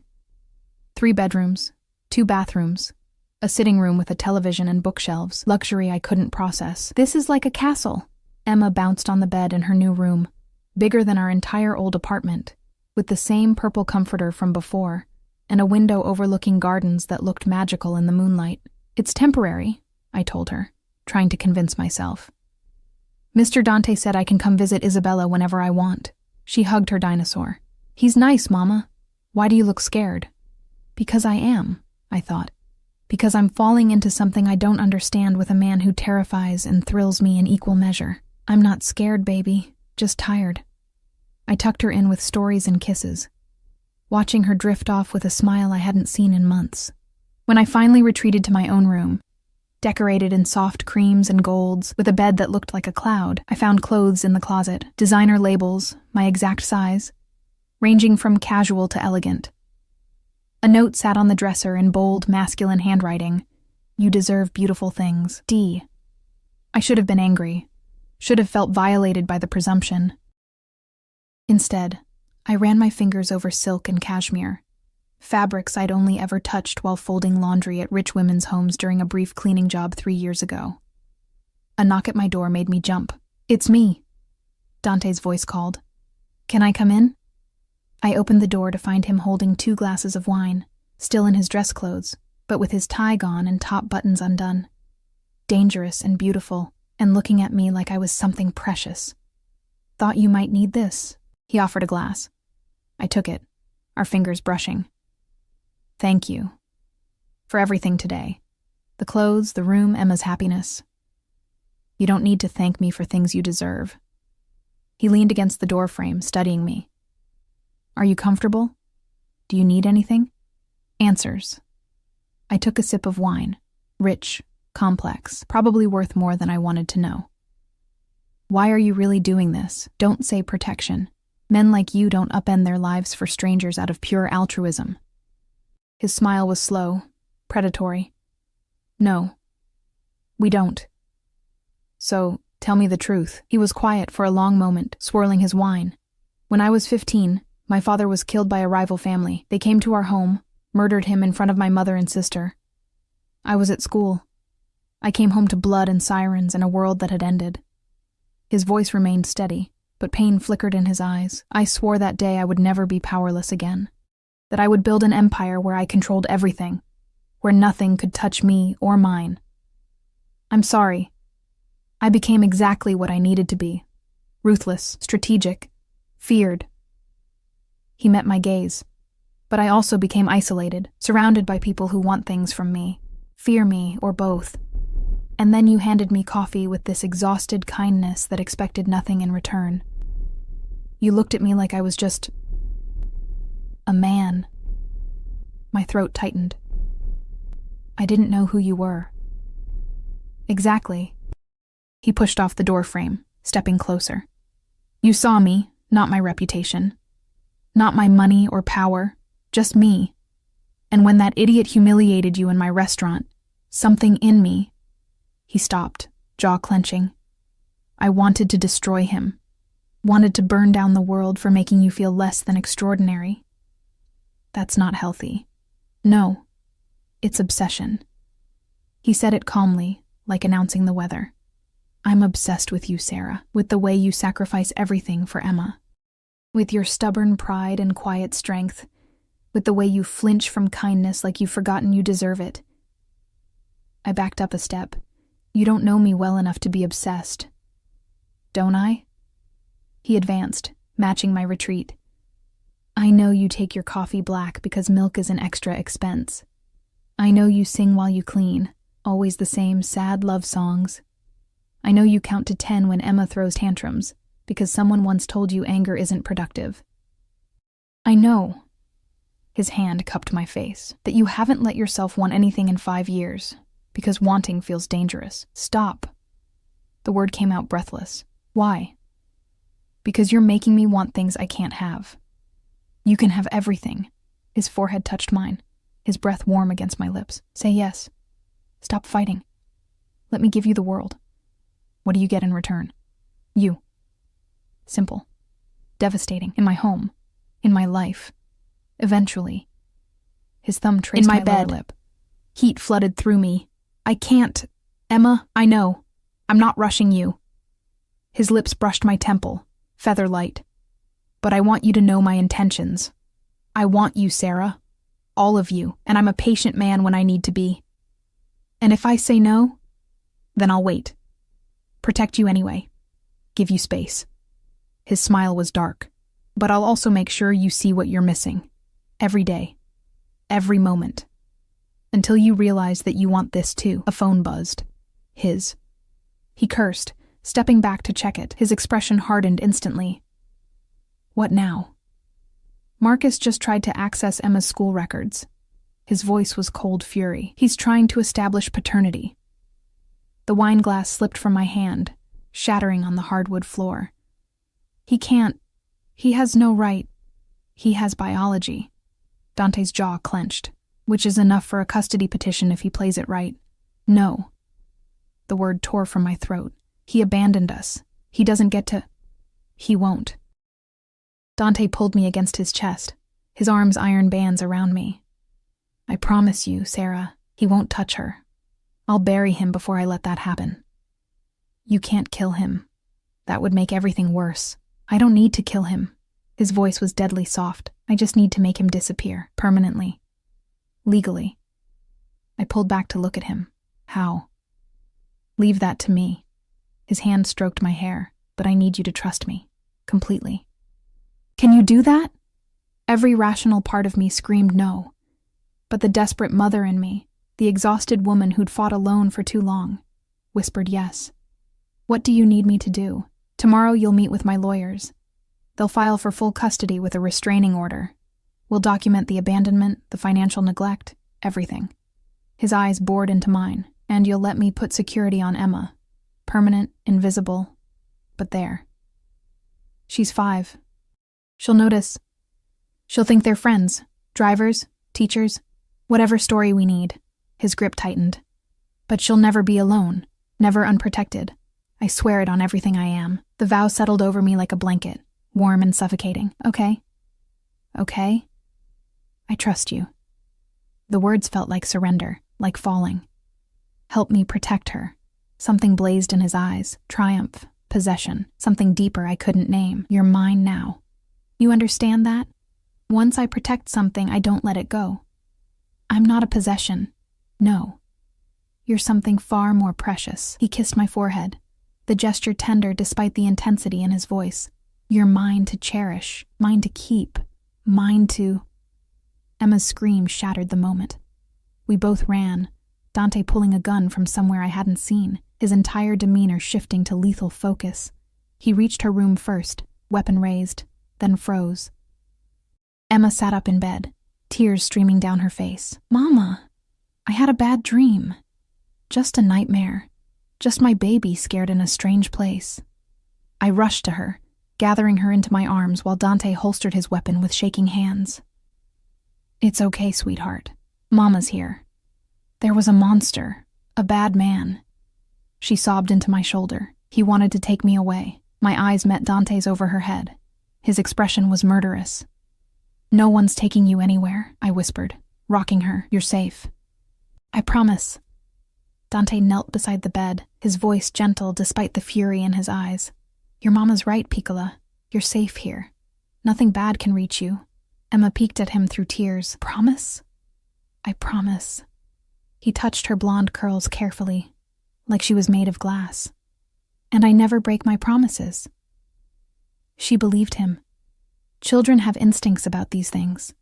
3 bedrooms, 2 bathrooms, a sitting room with a television and bookshelves, luxury I couldn't process. This is like a castle. Emma bounced on the bed in her new room, bigger than our entire old apartment, with the same purple comforter from before, and a window overlooking gardens that looked magical in the moonlight. It's temporary, I told her, trying to convince myself. Mr. Dante said I can come visit Isabella whenever I want. She hugged her dinosaur. He's nice, Mama. Why do you look scared? Because I am, I thought. Because I'm falling into something I don't understand with a man who terrifies and thrills me in equal measure. I'm not scared, baby, just tired. I tucked her in with stories and kisses, watching her drift off with a smile I hadn't seen in months. When I finally retreated to my own room, decorated in soft creams and golds, with a bed that looked like a cloud, I found clothes in the closet, designer labels, my exact size, ranging from casual to elegant. A note sat on the dresser in bold, masculine handwriting. You deserve beautiful things. D. I should have been angry, should have felt violated by the presumption. Instead, I ran my fingers over silk and cashmere, fabrics I'd only ever touched while folding laundry at rich women's homes during a brief cleaning job 3 years ago. A knock at my door made me jump. It's me, Dante's voice called. Can I come in? I opened the door to find him holding 2 glasses of wine, still in his dress clothes, but with his tie gone and top buttons undone. Dangerous and beautiful, and looking at me like I was something precious. "Thought you might need this." He offered a glass. I took it, our fingers brushing. "Thank you. For everything today. The clothes, the room, Emma's happiness. You don't need to thank me for things you deserve." He leaned against the doorframe, studying me. "Are you comfortable? Do you need anything?" Answers. I took a sip of wine, rich, complex, probably worth more than I wanted to know. "Why are you really doing this? Don't say protection. Men like you don't upend their lives for strangers out of pure altruism." His smile was slow, predatory. "No, we don't." "So, tell me the truth." He was quiet for a long moment, swirling his wine. "When I was 15, my father was killed by a rival family. They came to our home, murdered him in front of my mother and sister. I was at school. I came home to blood and sirens and a world that had ended." His voice remained steady, but pain flickered in his eyes. "I swore that day I would never be powerless again. That I would build an empire where I controlled everything, where nothing could touch me or mine. I'm sorry. I became exactly what I needed to be. Ruthless, strategic, feared." He met my gaze. "But I also became isolated, surrounded by people who want things from me, fear me, or both. And then you handed me coffee with this exhausted kindness that expected nothing in return. You looked at me like I was just a man." My throat tightened. "I didn't know who you were." "Exactly." He pushed off the doorframe, stepping closer. "You saw me, not my reputation. Not my money or power, just me. And when that idiot humiliated you in my restaurant, something in me..." He stopped, jaw clenching. "I wanted to destroy him. Wanted to burn down the world for making you feel less than extraordinary. That's not healthy. No, it's obsession." He said it calmly, like announcing the weather. "I'm obsessed with you, Sarah, with the way you sacrifice everything for Emma. With your stubborn pride and quiet strength, with the way you flinch from kindness like you've forgotten you deserve it." I backed up a step. "You don't know me well enough to be obsessed." "Don't I?" He advanced, matching my retreat. "I know you take your coffee black because milk is an extra expense. I know you sing while you clean, always the same sad love songs. I know you count to 10 when Emma throws tantrums, because someone once told you anger isn't productive. I know," his hand cupped my face, "that you haven't let yourself want anything in 5 years, because wanting feels dangerous. Stop." The word came out breathless. "Why?" "Because you're making me want things I can't have. You can have everything." His forehead touched mine, his breath warm against my lips. "Say yes. Stop fighting. Let me give you the world. What do you get in return? You. Simple. Devastating. In my home. In my life. Eventually." His thumb traced In my my lower bed. lip. Heat flooded through me. "I can't. Emma, I know. I'm not rushing you." His lips brushed my temple, feather light. "But I want you to know my intentions. I want you, Sarah. All of you, and I'm a patient man when I need to be. And if I say no, then I'll wait. Protect you anyway. Give you space." His smile was dark. "But I'll also make sure you see what you're missing. Every day. Every moment. Until you realize that you want this too." A phone buzzed. His. He cursed, stepping back to check it. His expression hardened instantly. "What now?" "Marcus just tried to access Emma's school records." His voice was cold fury. "He's trying to establish paternity." The wine glass slipped from my hand, shattering on the hardwood floor. "He can't. He has no right. He has biology." Dante's jaw clenched. "Which is enough for a custody petition if he plays it right. No." The word tore from my throat. "He abandoned us. He doesn't get to..." "He won't." Dante pulled me against his chest, his arms iron bands around me. "I promise you, Sarah, he won't touch her. I'll bury him before I let that happen." "You can't kill him. That would make everything worse." "I don't need to kill him. His voice was deadly soft. I just need to make him disappear, permanently. Legally. I pulled back to look at him. How? Leave that to me. His hand stroked my hair, but I need you to trust me. Completely. Can you do that? Every rational part of me screamed no. But the desperate mother in me, the exhausted woman who'd fought alone for too long, whispered yes. What do you need me to do? Tomorrow you'll meet with my lawyers. They'll file for full custody with a restraining order. We'll document the abandonment, the financial neglect, everything. His eyes bored into mine, and you'll let me put security on Emma. Permanent, invisible, but there. She's 5. She'll notice. She'll think they're friends, drivers, teachers, whatever story we need. His grip tightened. But she'll never be alone, never unprotected. I swear it on everything I am. The vow settled over me like a blanket, warm and suffocating. Okay? Okay? I trust you. The words felt like surrender, like falling. Help me protect her. Something blazed in his eyes, triumph, possession, something deeper I couldn't name. You're mine now. You understand that? Once I protect something, I don't let it go. I'm not a possession. No. You're something far more precious. He kissed my forehead, the gesture tender despite the intensity in his voice. You're mine to cherish, mine to keep, mine to... Emma's scream shattered the moment. We both ran, Dante pulling a gun from somewhere I hadn't seen, his entire demeanor shifting to lethal focus. He reached her room first, weapon raised, then froze. Emma sat up in bed, tears streaming down her face. Mama, I had a bad dream. Just a nightmare. Just my baby scared in a strange place. I rushed to her, gathering her into my arms while Dante holstered his weapon with shaking hands. It's okay, sweetheart. Mama's here. There was a monster, a bad man. She sobbed into my shoulder. He wanted to take me away. My eyes met Dante's over her head. His expression was murderous. No one's taking you anywhere, I whispered, rocking her. You're safe. I promise. Dante knelt beside the bed, his voice gentle despite the fury in his eyes. Your mama's right, Piccola. You're safe here. Nothing bad can reach you. Emma peeked at him through tears. Promise? I promise. He touched her blonde curls carefully, like she was made of glass. And I never break my promises. She believed him. Children have instincts about these things.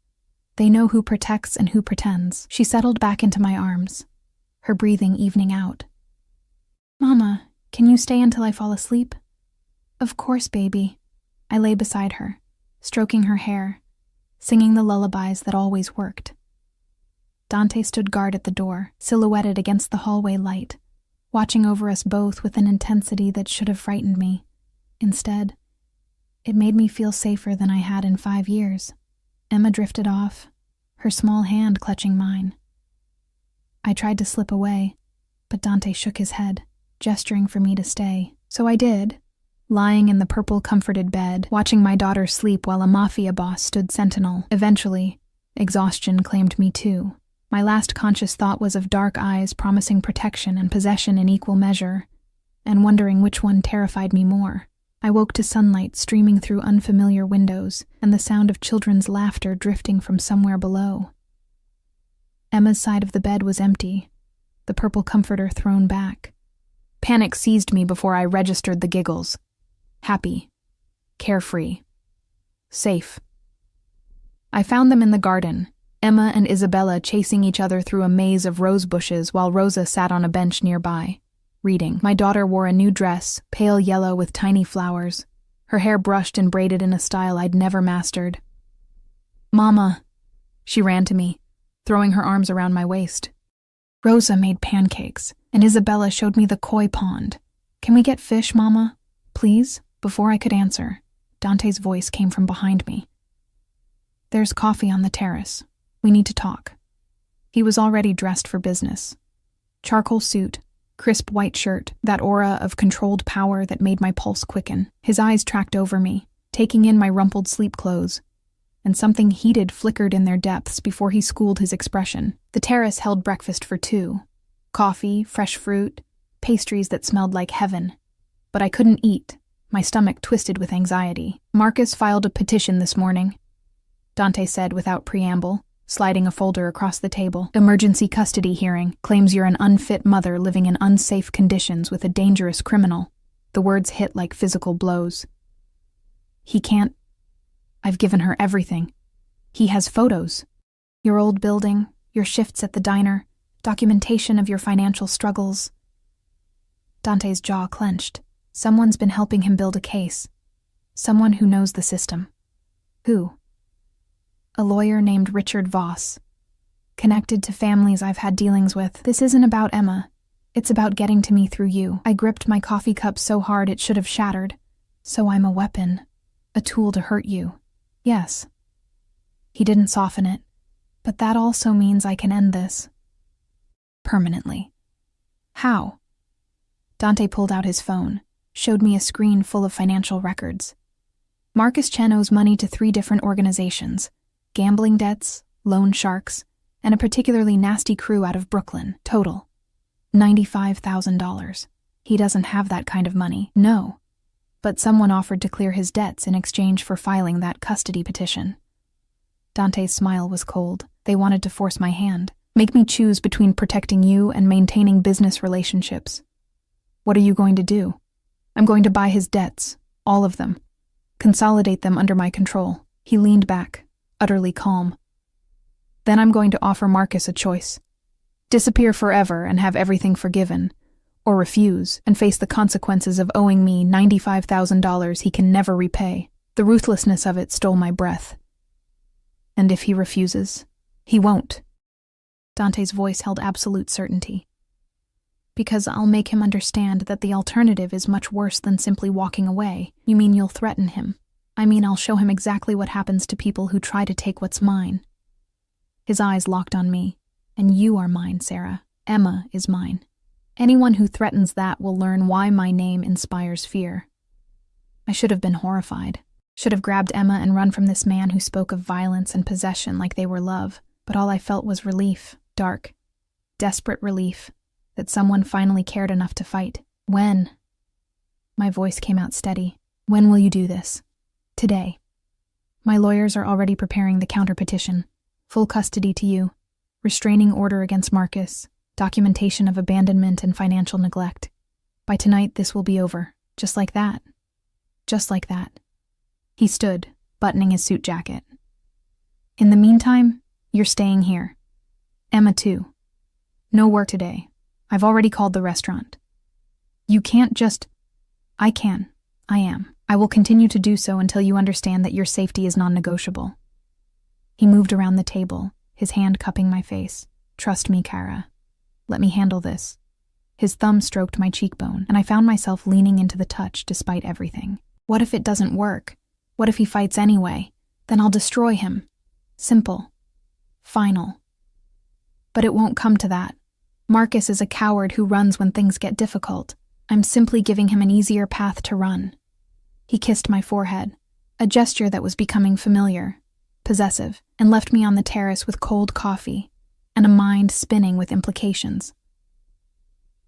They know who protects and who pretends. She settled back into my arms, her breathing evening out. Mama, can you stay until I fall asleep? Of course, baby. I lay beside her, stroking her hair, singing the lullabies that always worked. Dante stood guard at the door, silhouetted against the hallway light, watching over us both with an intensity that should have frightened me. Instead, it made me feel safer than I had in 5 years. Emma drifted off, her small hand clutching mine. I tried to slip away, but Dante shook his head, gesturing for me to stay. So I did, lying in the purple comforted bed, watching my daughter sleep while a Mafia boss stood sentinel. Eventually, exhaustion claimed me too. My last conscious thought was of dark eyes promising protection and possession in equal measure, and wondering which one terrified me more. I woke to sunlight streaming through unfamiliar windows and the sound of children's laughter drifting from somewhere below. Emma's side of the bed was empty, the purple comforter thrown back. Panic seized me before I registered the giggles. Happy. Carefree. Safe. I found them in the garden, Emma and Isabella chasing each other through a maze of rose bushes while Rosa sat on a bench nearby, reading. My daughter wore a new dress, pale yellow with tiny flowers, her hair brushed and braided in a style I'd never mastered. Mama. She ran to me, throwing her arms around my waist. Rosa made pancakes, and Isabella showed me the koi pond. Can we get fish, Mama? Please? Before I could answer, Dante's voice came from behind me. There's coffee on the terrace. We need to talk. He was already dressed for business. Charcoal suit, crisp white shirt, that aura of controlled power that made my pulse quicken. His eyes tracked over me, taking in my rumpled sleep clothes, and something heated flickered in their depths before he schooled his expression. The terrace held breakfast for 2. Coffee, fresh fruit, pastries that smelled like heaven. But I couldn't eat. My stomach twisted with anxiety. Marcus filed a petition this morning, Dante said without preamble, sliding a folder across the table. Emergency custody hearing. Claims you're an unfit mother living in unsafe conditions with a dangerous criminal. The words hit like physical blows. He can't. I've given her everything. He has photos. Your old building, your shifts at the diner, documentation of your financial struggles. Dante's jaw clenched. Someone's been helping him build a case. Someone who knows the system. Who? A lawyer named Richard Voss. Connected to families I've had dealings with. This isn't about Emma. It's about getting to me through you. I gripped my coffee cup so hard it should have shattered. So I'm a weapon. A tool to hurt you. Yes. He didn't soften it. But that also means I can end this. Permanently. How? Dante pulled out his phone, showed me a screen full of financial records. Marcus Chen owes money to 3 different organizations: gambling debts, loan sharks, and a particularly nasty crew out of Brooklyn. Total: $95,000. He doesn't have that kind of money, no. But someone offered to clear his debts in exchange for filing that custody petition. Dante's smile was cold. They wanted to force my hand, make me choose between protecting you and maintaining business relationships. What are you going to do? I'm going to buy his debts, all of them. Consolidate them under my control. He leaned back, utterly calm. Then I'm going to offer Marcus a choice. Disappear forever and have everything forgiven, or refuse and face the consequences of owing me $95,000 he can never repay. The ruthlessness of it stole my breath. And if he refuses, he won't. Dante's voice held absolute certainty. Because I'll make him understand that the alternative is much worse than simply walking away. You mean you'll threaten him? I mean I'll show him exactly what happens to people who try to take what's mine. His eyes locked on me. And you are mine, Sarah. Emma is mine. Anyone who threatens that will learn why my name inspires fear. I should have been horrified. Should have grabbed Emma and run from this man who spoke of violence and possession like they were love. But all I felt was relief. Dark, desperate relief. That someone finally cared enough to fight. When? My voice came out steady. When will you do this? Today. My lawyers are already preparing the counter-petition. Full custody to you. Restraining order against Marcus. Documentation of abandonment and financial neglect. By tonight, this will be over. Just like that. Just like that. He stood, buttoning his suit jacket. In the meantime, you're staying here. Emma, too. No work today. I've already called the restaurant. You can't just... I can. I am. I will continue to do so until you understand that your safety is non-negotiable. He moved around the table, his hand cupping my face. Trust me, Kara. Let me handle this. His thumb stroked my cheekbone, and I found myself leaning into the touch despite everything. What if it doesn't work? What if he fights anyway? Then I'll destroy him. Simple. Final. But it won't come to that. Marcus is a coward who runs when things get difficult. I'm simply giving him an easier path to run. He kissed my forehead, a gesture that was becoming familiar, possessive, and left me on the terrace with cold coffee and a mind spinning with implications.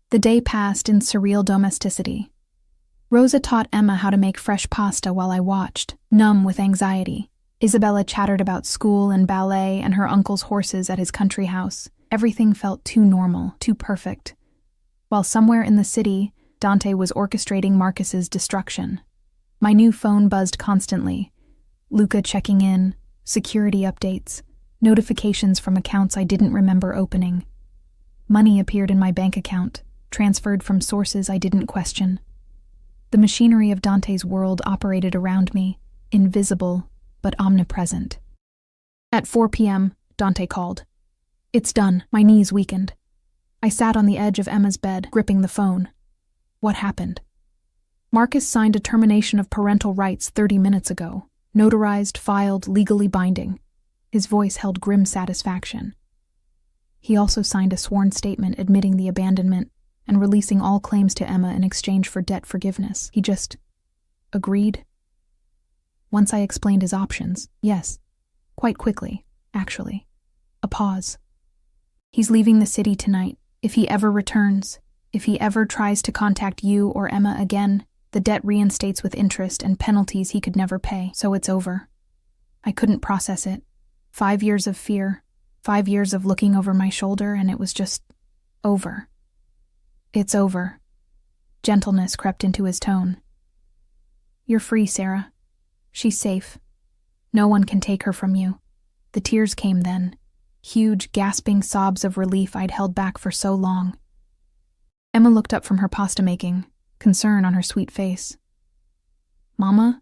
The day passed in surreal domesticity. Rosa taught Emma how to make fresh pasta while I watched, numb with anxiety. Isabella chattered about school and ballet and her uncle's horses at his country house. Everything felt too normal, too perfect. While somewhere in the city, Dante was orchestrating Marcus's destruction. My new phone buzzed constantly. Luca checking in, security updates, notifications from accounts I didn't remember opening. Money appeared in my bank account, transferred from sources I didn't question. The machinery of Dante's world operated around me, invisible but omnipresent. At 4 p.m., Dante called. It's done. My knees weakened. I sat on the edge of Emma's bed, gripping the phone. What happened? Marcus signed a termination of parental rights 30 minutes ago. Notarized, filed, legally binding. His voice held grim satisfaction. He also signed a sworn statement admitting the abandonment and releasing all claims to Emma in exchange for debt forgiveness. He just agreed. Once I explained his options, yes, quite quickly, actually. A pause. He's leaving the city tonight. If he ever returns, if he ever tries to contact you or Emma again, The debt reinstates with interest and penalties he could never pay, so it's over. I couldn't process it. 5 years of fear, 5 years of looking over my shoulder, and it was just over. It's over. Gentleness crept into his tone. You're free, Sarah. She's safe. No one can take her from you. The tears came then, huge, gasping sobs of relief I'd held back for so long. Emma looked up from her pasta making, concern on her sweet face. Mama,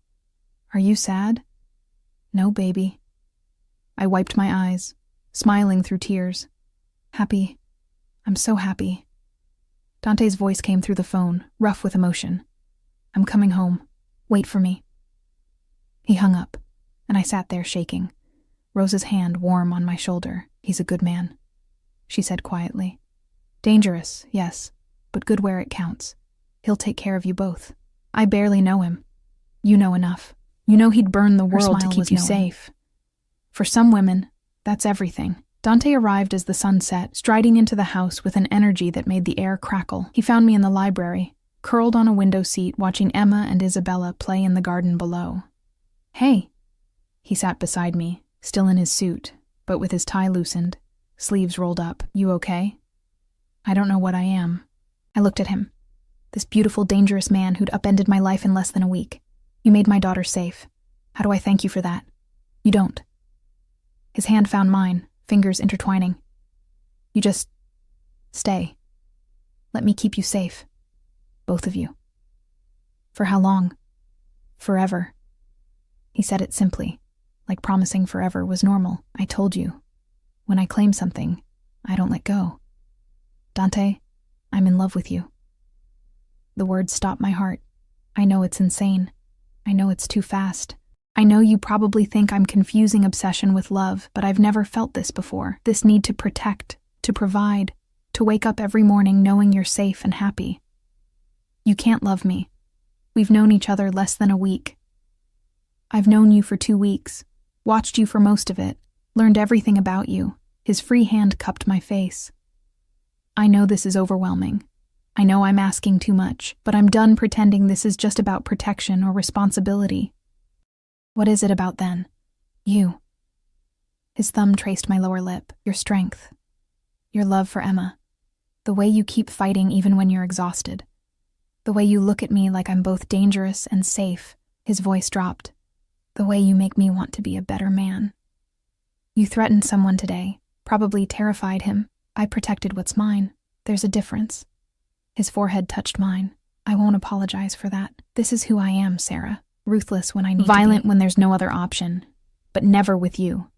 are you sad? No, baby. I wiped my eyes, smiling through tears. Happy. I'm so happy. Dante's voice came through the phone, rough with emotion. I'm coming home. Wait for me. He hung up, and I sat there shaking, Rose's hand warm on my shoulder. He's a good man, she said quietly. Dangerous, yes, but good where it counts. He'll take care of you both. I barely know him. You know enough. You know he'd burn the world to keep you safe. For some women, that's everything. Dante arrived as the sun set, striding into the house with an energy that made the air crackle. He found me in the library, curled on a window seat watching Emma and Isabella play in the garden below. Hey. He sat beside me, still in his suit, but with his tie loosened, sleeves rolled up. You okay? I don't know what I am. I looked at him. This beautiful, dangerous man who'd upended my life in less than a week. You made my daughter safe. How do I thank you for that? You don't. His hand found mine, fingers intertwining. You just stay. Let me keep you safe. Both of you. For how long? Forever. He said it simply, like promising forever was normal. I told you. When I claim something, I don't let go. Dante, I'm in love with you. The words stopped my heart. I know it's insane. I know it's too fast. I know you probably think I'm confusing obsession with love, but I've never felt this before. This need to protect, to provide, to wake up every morning knowing you're safe and happy. You can't love me. We've known each other less than a week. I've known you for 2 weeks, watched you for most of it, learned everything about you. His free hand cupped my face. I know this is overwhelming. I know I'm asking too much, but I'm done pretending this is just about protection or responsibility. What is it about then? You. His thumb traced my lower lip. Your strength. Your love for Emma. The way you keep fighting even when you're exhausted. The way you look at me like I'm both dangerous and safe. His voice dropped. The way you make me want to be a better man. You threatened someone today, probably terrified him. I protected what's mine. There's a difference. His forehead touched mine. I won't apologize for that. This is who I am, Sarah. Ruthless when I need to be. Violent when there's no other option. But never with you.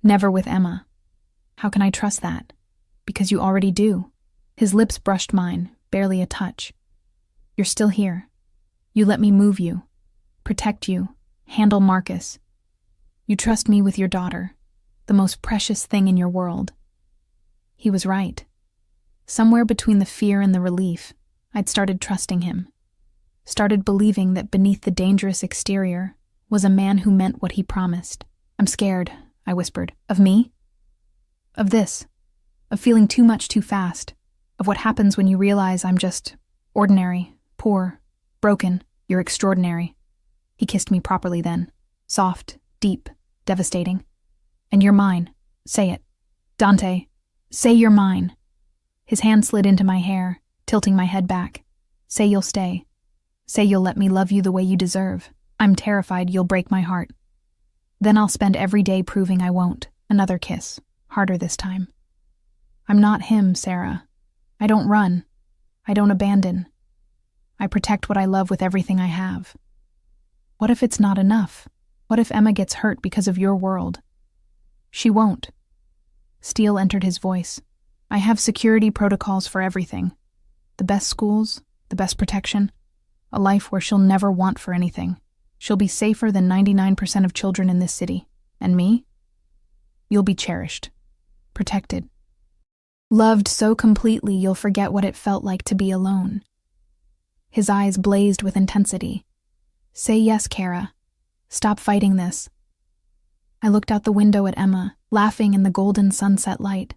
Never with Emma. How can I trust that? Because you already do. His lips brushed mine, barely a touch. You're still here. You let me move you. Protect you. Handle Marcus. You trust me with your daughter. The most precious thing in your world. He was right. Somewhere between the fear and the relief, I'd started trusting him. Started believing that beneath the dangerous exterior was a man who meant what he promised. I'm scared, I whispered. Of me? Of this. Of feeling too much too fast. Of what happens when you realize I'm just ordinary, poor, broken. You're extraordinary. He kissed me properly then. Soft, deep, devastating. And you're mine. Say it. Dante, say you're mine. His hand slid into my hair, tilting my head back. Say you'll stay. Say you'll let me love you the way you deserve. I'm terrified you'll break my heart. Then I'll spend every day proving I won't. Another kiss. Harder this time. I'm not him, Sarah. I don't run. I don't abandon. I protect what I love with everything I have. What if it's not enough? What if Emma gets hurt because of your world? She won't. Steel entered his voice. I have security protocols for everything. The best schools, the best protection, a life where she'll never want for anything. She'll be safer than 99% of children in this city. And me? You'll be cherished. Protected. Loved so completely you'll forget what it felt like to be alone. His eyes blazed with intensity. Say yes, Kara. Stop fighting this. I looked out the window at Emma, laughing in the golden sunset light,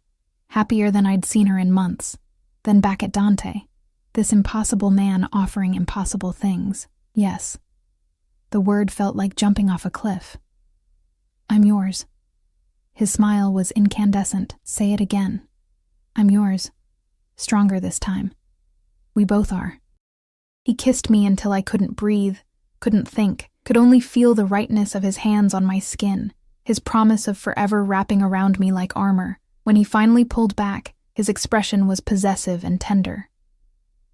happier than I'd seen her in months. Then back at Dante, this impossible man offering impossible things. Yes. The word felt like jumping off a cliff. I'm yours. His smile was incandescent. Say it again. I'm yours. Stronger this time. We both are. He kissed me until I couldn't breathe, couldn't think, could only feel the rightness of his hands on my skin, his promise of forever wrapping around me like armor. When he finally pulled back, his expression was possessive and tender.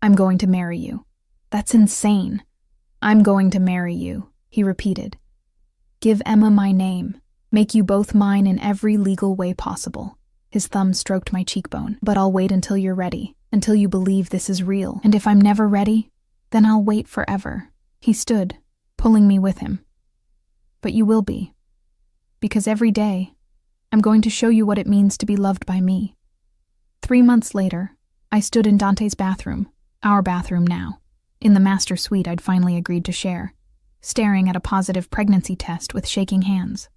I'm going to marry you. That's insane. I'm going to marry you, he repeated. Give Emma my name. Make you both mine in every legal way possible. His thumb stroked my cheekbone. But I'll wait until you're ready, until you believe this is real. And if I'm never ready, then I'll wait forever. He stood, pulling me with him. But you will be. Because every day, I'm going to show you what it means to be loved by me. 3 months later, I stood in Dante's bathroom, our bathroom now, in the master suite I'd finally agreed to share, staring at a positive pregnancy test with shaking hands.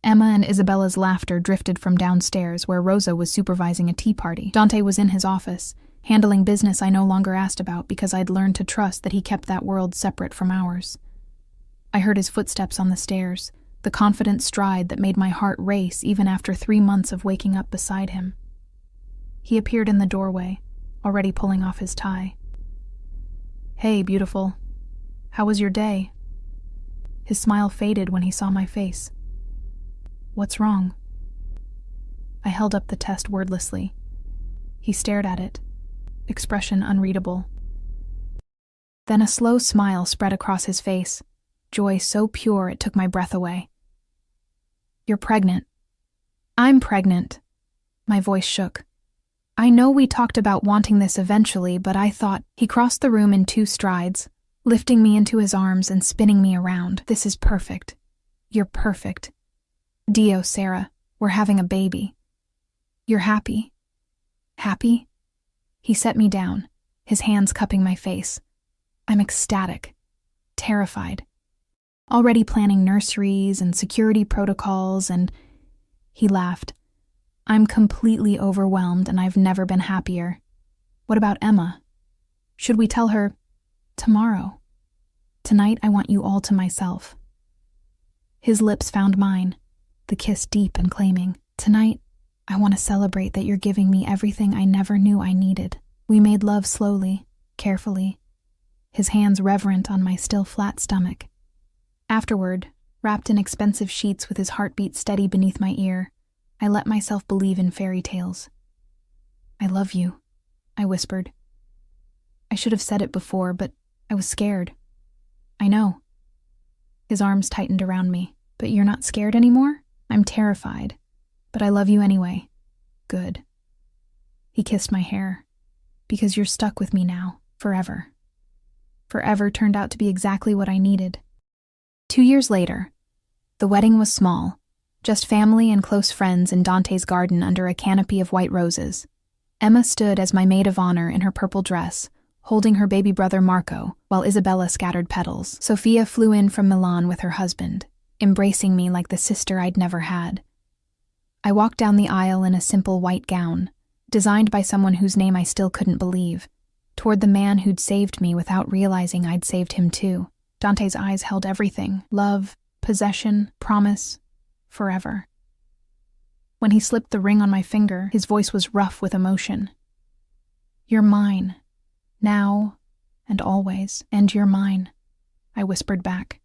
Emma and Isabella's laughter drifted from downstairs where Rosa was supervising a tea party. Dante was in his office, handling business I no longer asked about because I'd learned to trust that he kept that world separate from ours. I heard his footsteps on the stairs, the confident stride that made my heart race even after 3 months of waking up beside him. He appeared in the doorway, already pulling off his tie. Hey, beautiful. How was your day? His smile faded when he saw my face. What's wrong? I held up the test wordlessly. He stared at it, expression unreadable. Then a slow smile spread across his face, joy so pure it took my breath away. You're pregnant. I'm pregnant. My voice shook. I know we talked about wanting this eventually, but I thought. He crossed the room in 2 strides, lifting me into his arms and spinning me around. This is perfect. You're perfect. Dio, Sarah, we're having a baby. You're happy? Happy? He set me down, his hands cupping my face. I'm ecstatic, terrified, already planning nurseries and security protocols, and he laughed. I'm completely overwhelmed and I've never been happier. What about Emma? Should we tell her tomorrow? Tonight I want you all to myself. His lips found mine, the kiss deep and claiming. Tonight, I want to celebrate that you're giving me everything I never knew I needed. We made love slowly, carefully, his hands reverent on my still flat stomach. Afterward, wrapped in expensive sheets with his heartbeat steady beneath my ear, I let myself believe in fairy tales. I love you, I whispered. I should have said it before, but I was scared. I know. His arms tightened around me. But you're not scared anymore? I'm terrified. But I love you anyway. Good. He kissed my hair. Because you're stuck with me now, forever. Forever turned out to be exactly what I needed. 2 years later, the wedding was small, just family and close friends in Dante's garden under a canopy of white roses. Emma stood as my maid of honor in her purple dress, holding her baby brother Marco, while Isabella scattered petals. Sophia flew in from Milan with her husband, embracing me like the sister I'd never had. I walked down the aisle in a simple white gown, designed by someone whose name I still couldn't believe, toward the man who'd saved me without realizing I'd saved him too. Dante's eyes held everything: love, possession, promise, forever. When he slipped the ring on my finger, his voice was rough with emotion. You're mine, now and always, and you're mine, I whispered back.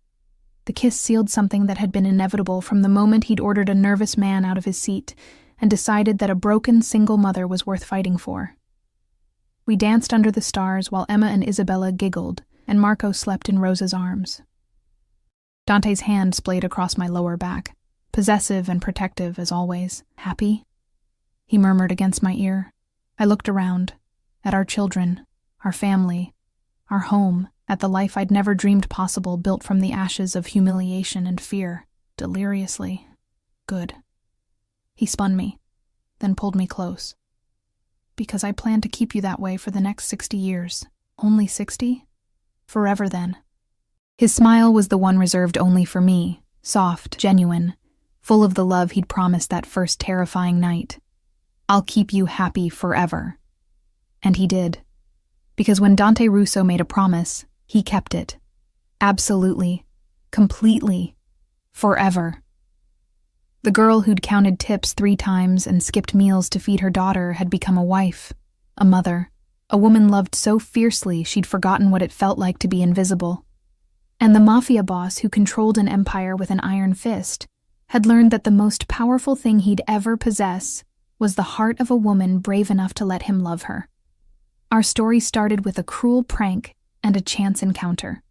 The kiss sealed something that had been inevitable from the moment he'd ordered a nervous man out of his seat and decided that a broken single mother was worth fighting for. We danced under the stars while Emma and Isabella giggled, and Marco slept in Rosa's arms. Dante's hand splayed across my lower back, possessive and protective as always. Happy? He murmured against my ear. I looked around, at our children, our family, our home, at the life I'd never dreamed possible, built from the ashes of humiliation and fear, deliriously. Good. He spun me, then pulled me close. Because I plan to keep you that way for the next 60 years. Only 60? Forever then. His smile was the one reserved only for me, soft, genuine, full of the love he'd promised that first terrifying night. I'll keep you happy forever. And he did. Because when Dante Russo made a promise, he kept it. Absolutely. Completely. Forever. The girl who'd counted tips 3 times and skipped meals to feed her daughter had become a wife, a mother, a woman loved so fiercely she'd forgotten what it felt like to be invisible. And the Mafia boss who controlled an empire with an iron fist had learned that the most powerful thing he'd ever possess was the heart of a woman brave enough to let him love her. Our story started with a cruel prank and a chance encounter.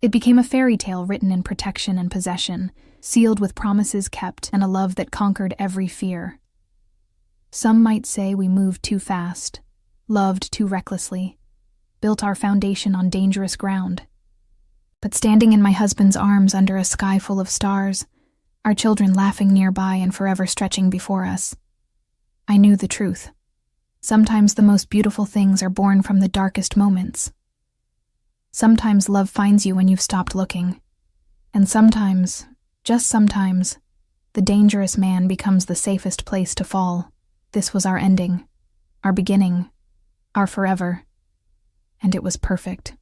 It became a fairy tale written in protection and possession, sealed with promises kept and a love that conquered every fear. Some might say we moved too fast, loved too recklessly, built our foundation on dangerous ground. But standing in my husband's arms under a sky full of stars, our children laughing nearby and forever stretching before us, I knew the truth. Sometimes the most beautiful things are born from the darkest moments. Sometimes love finds you when you've stopped looking. And sometimes, just sometimes, the dangerous man becomes the safest place to fall. This was our ending, our beginning, our forever. And it was perfect.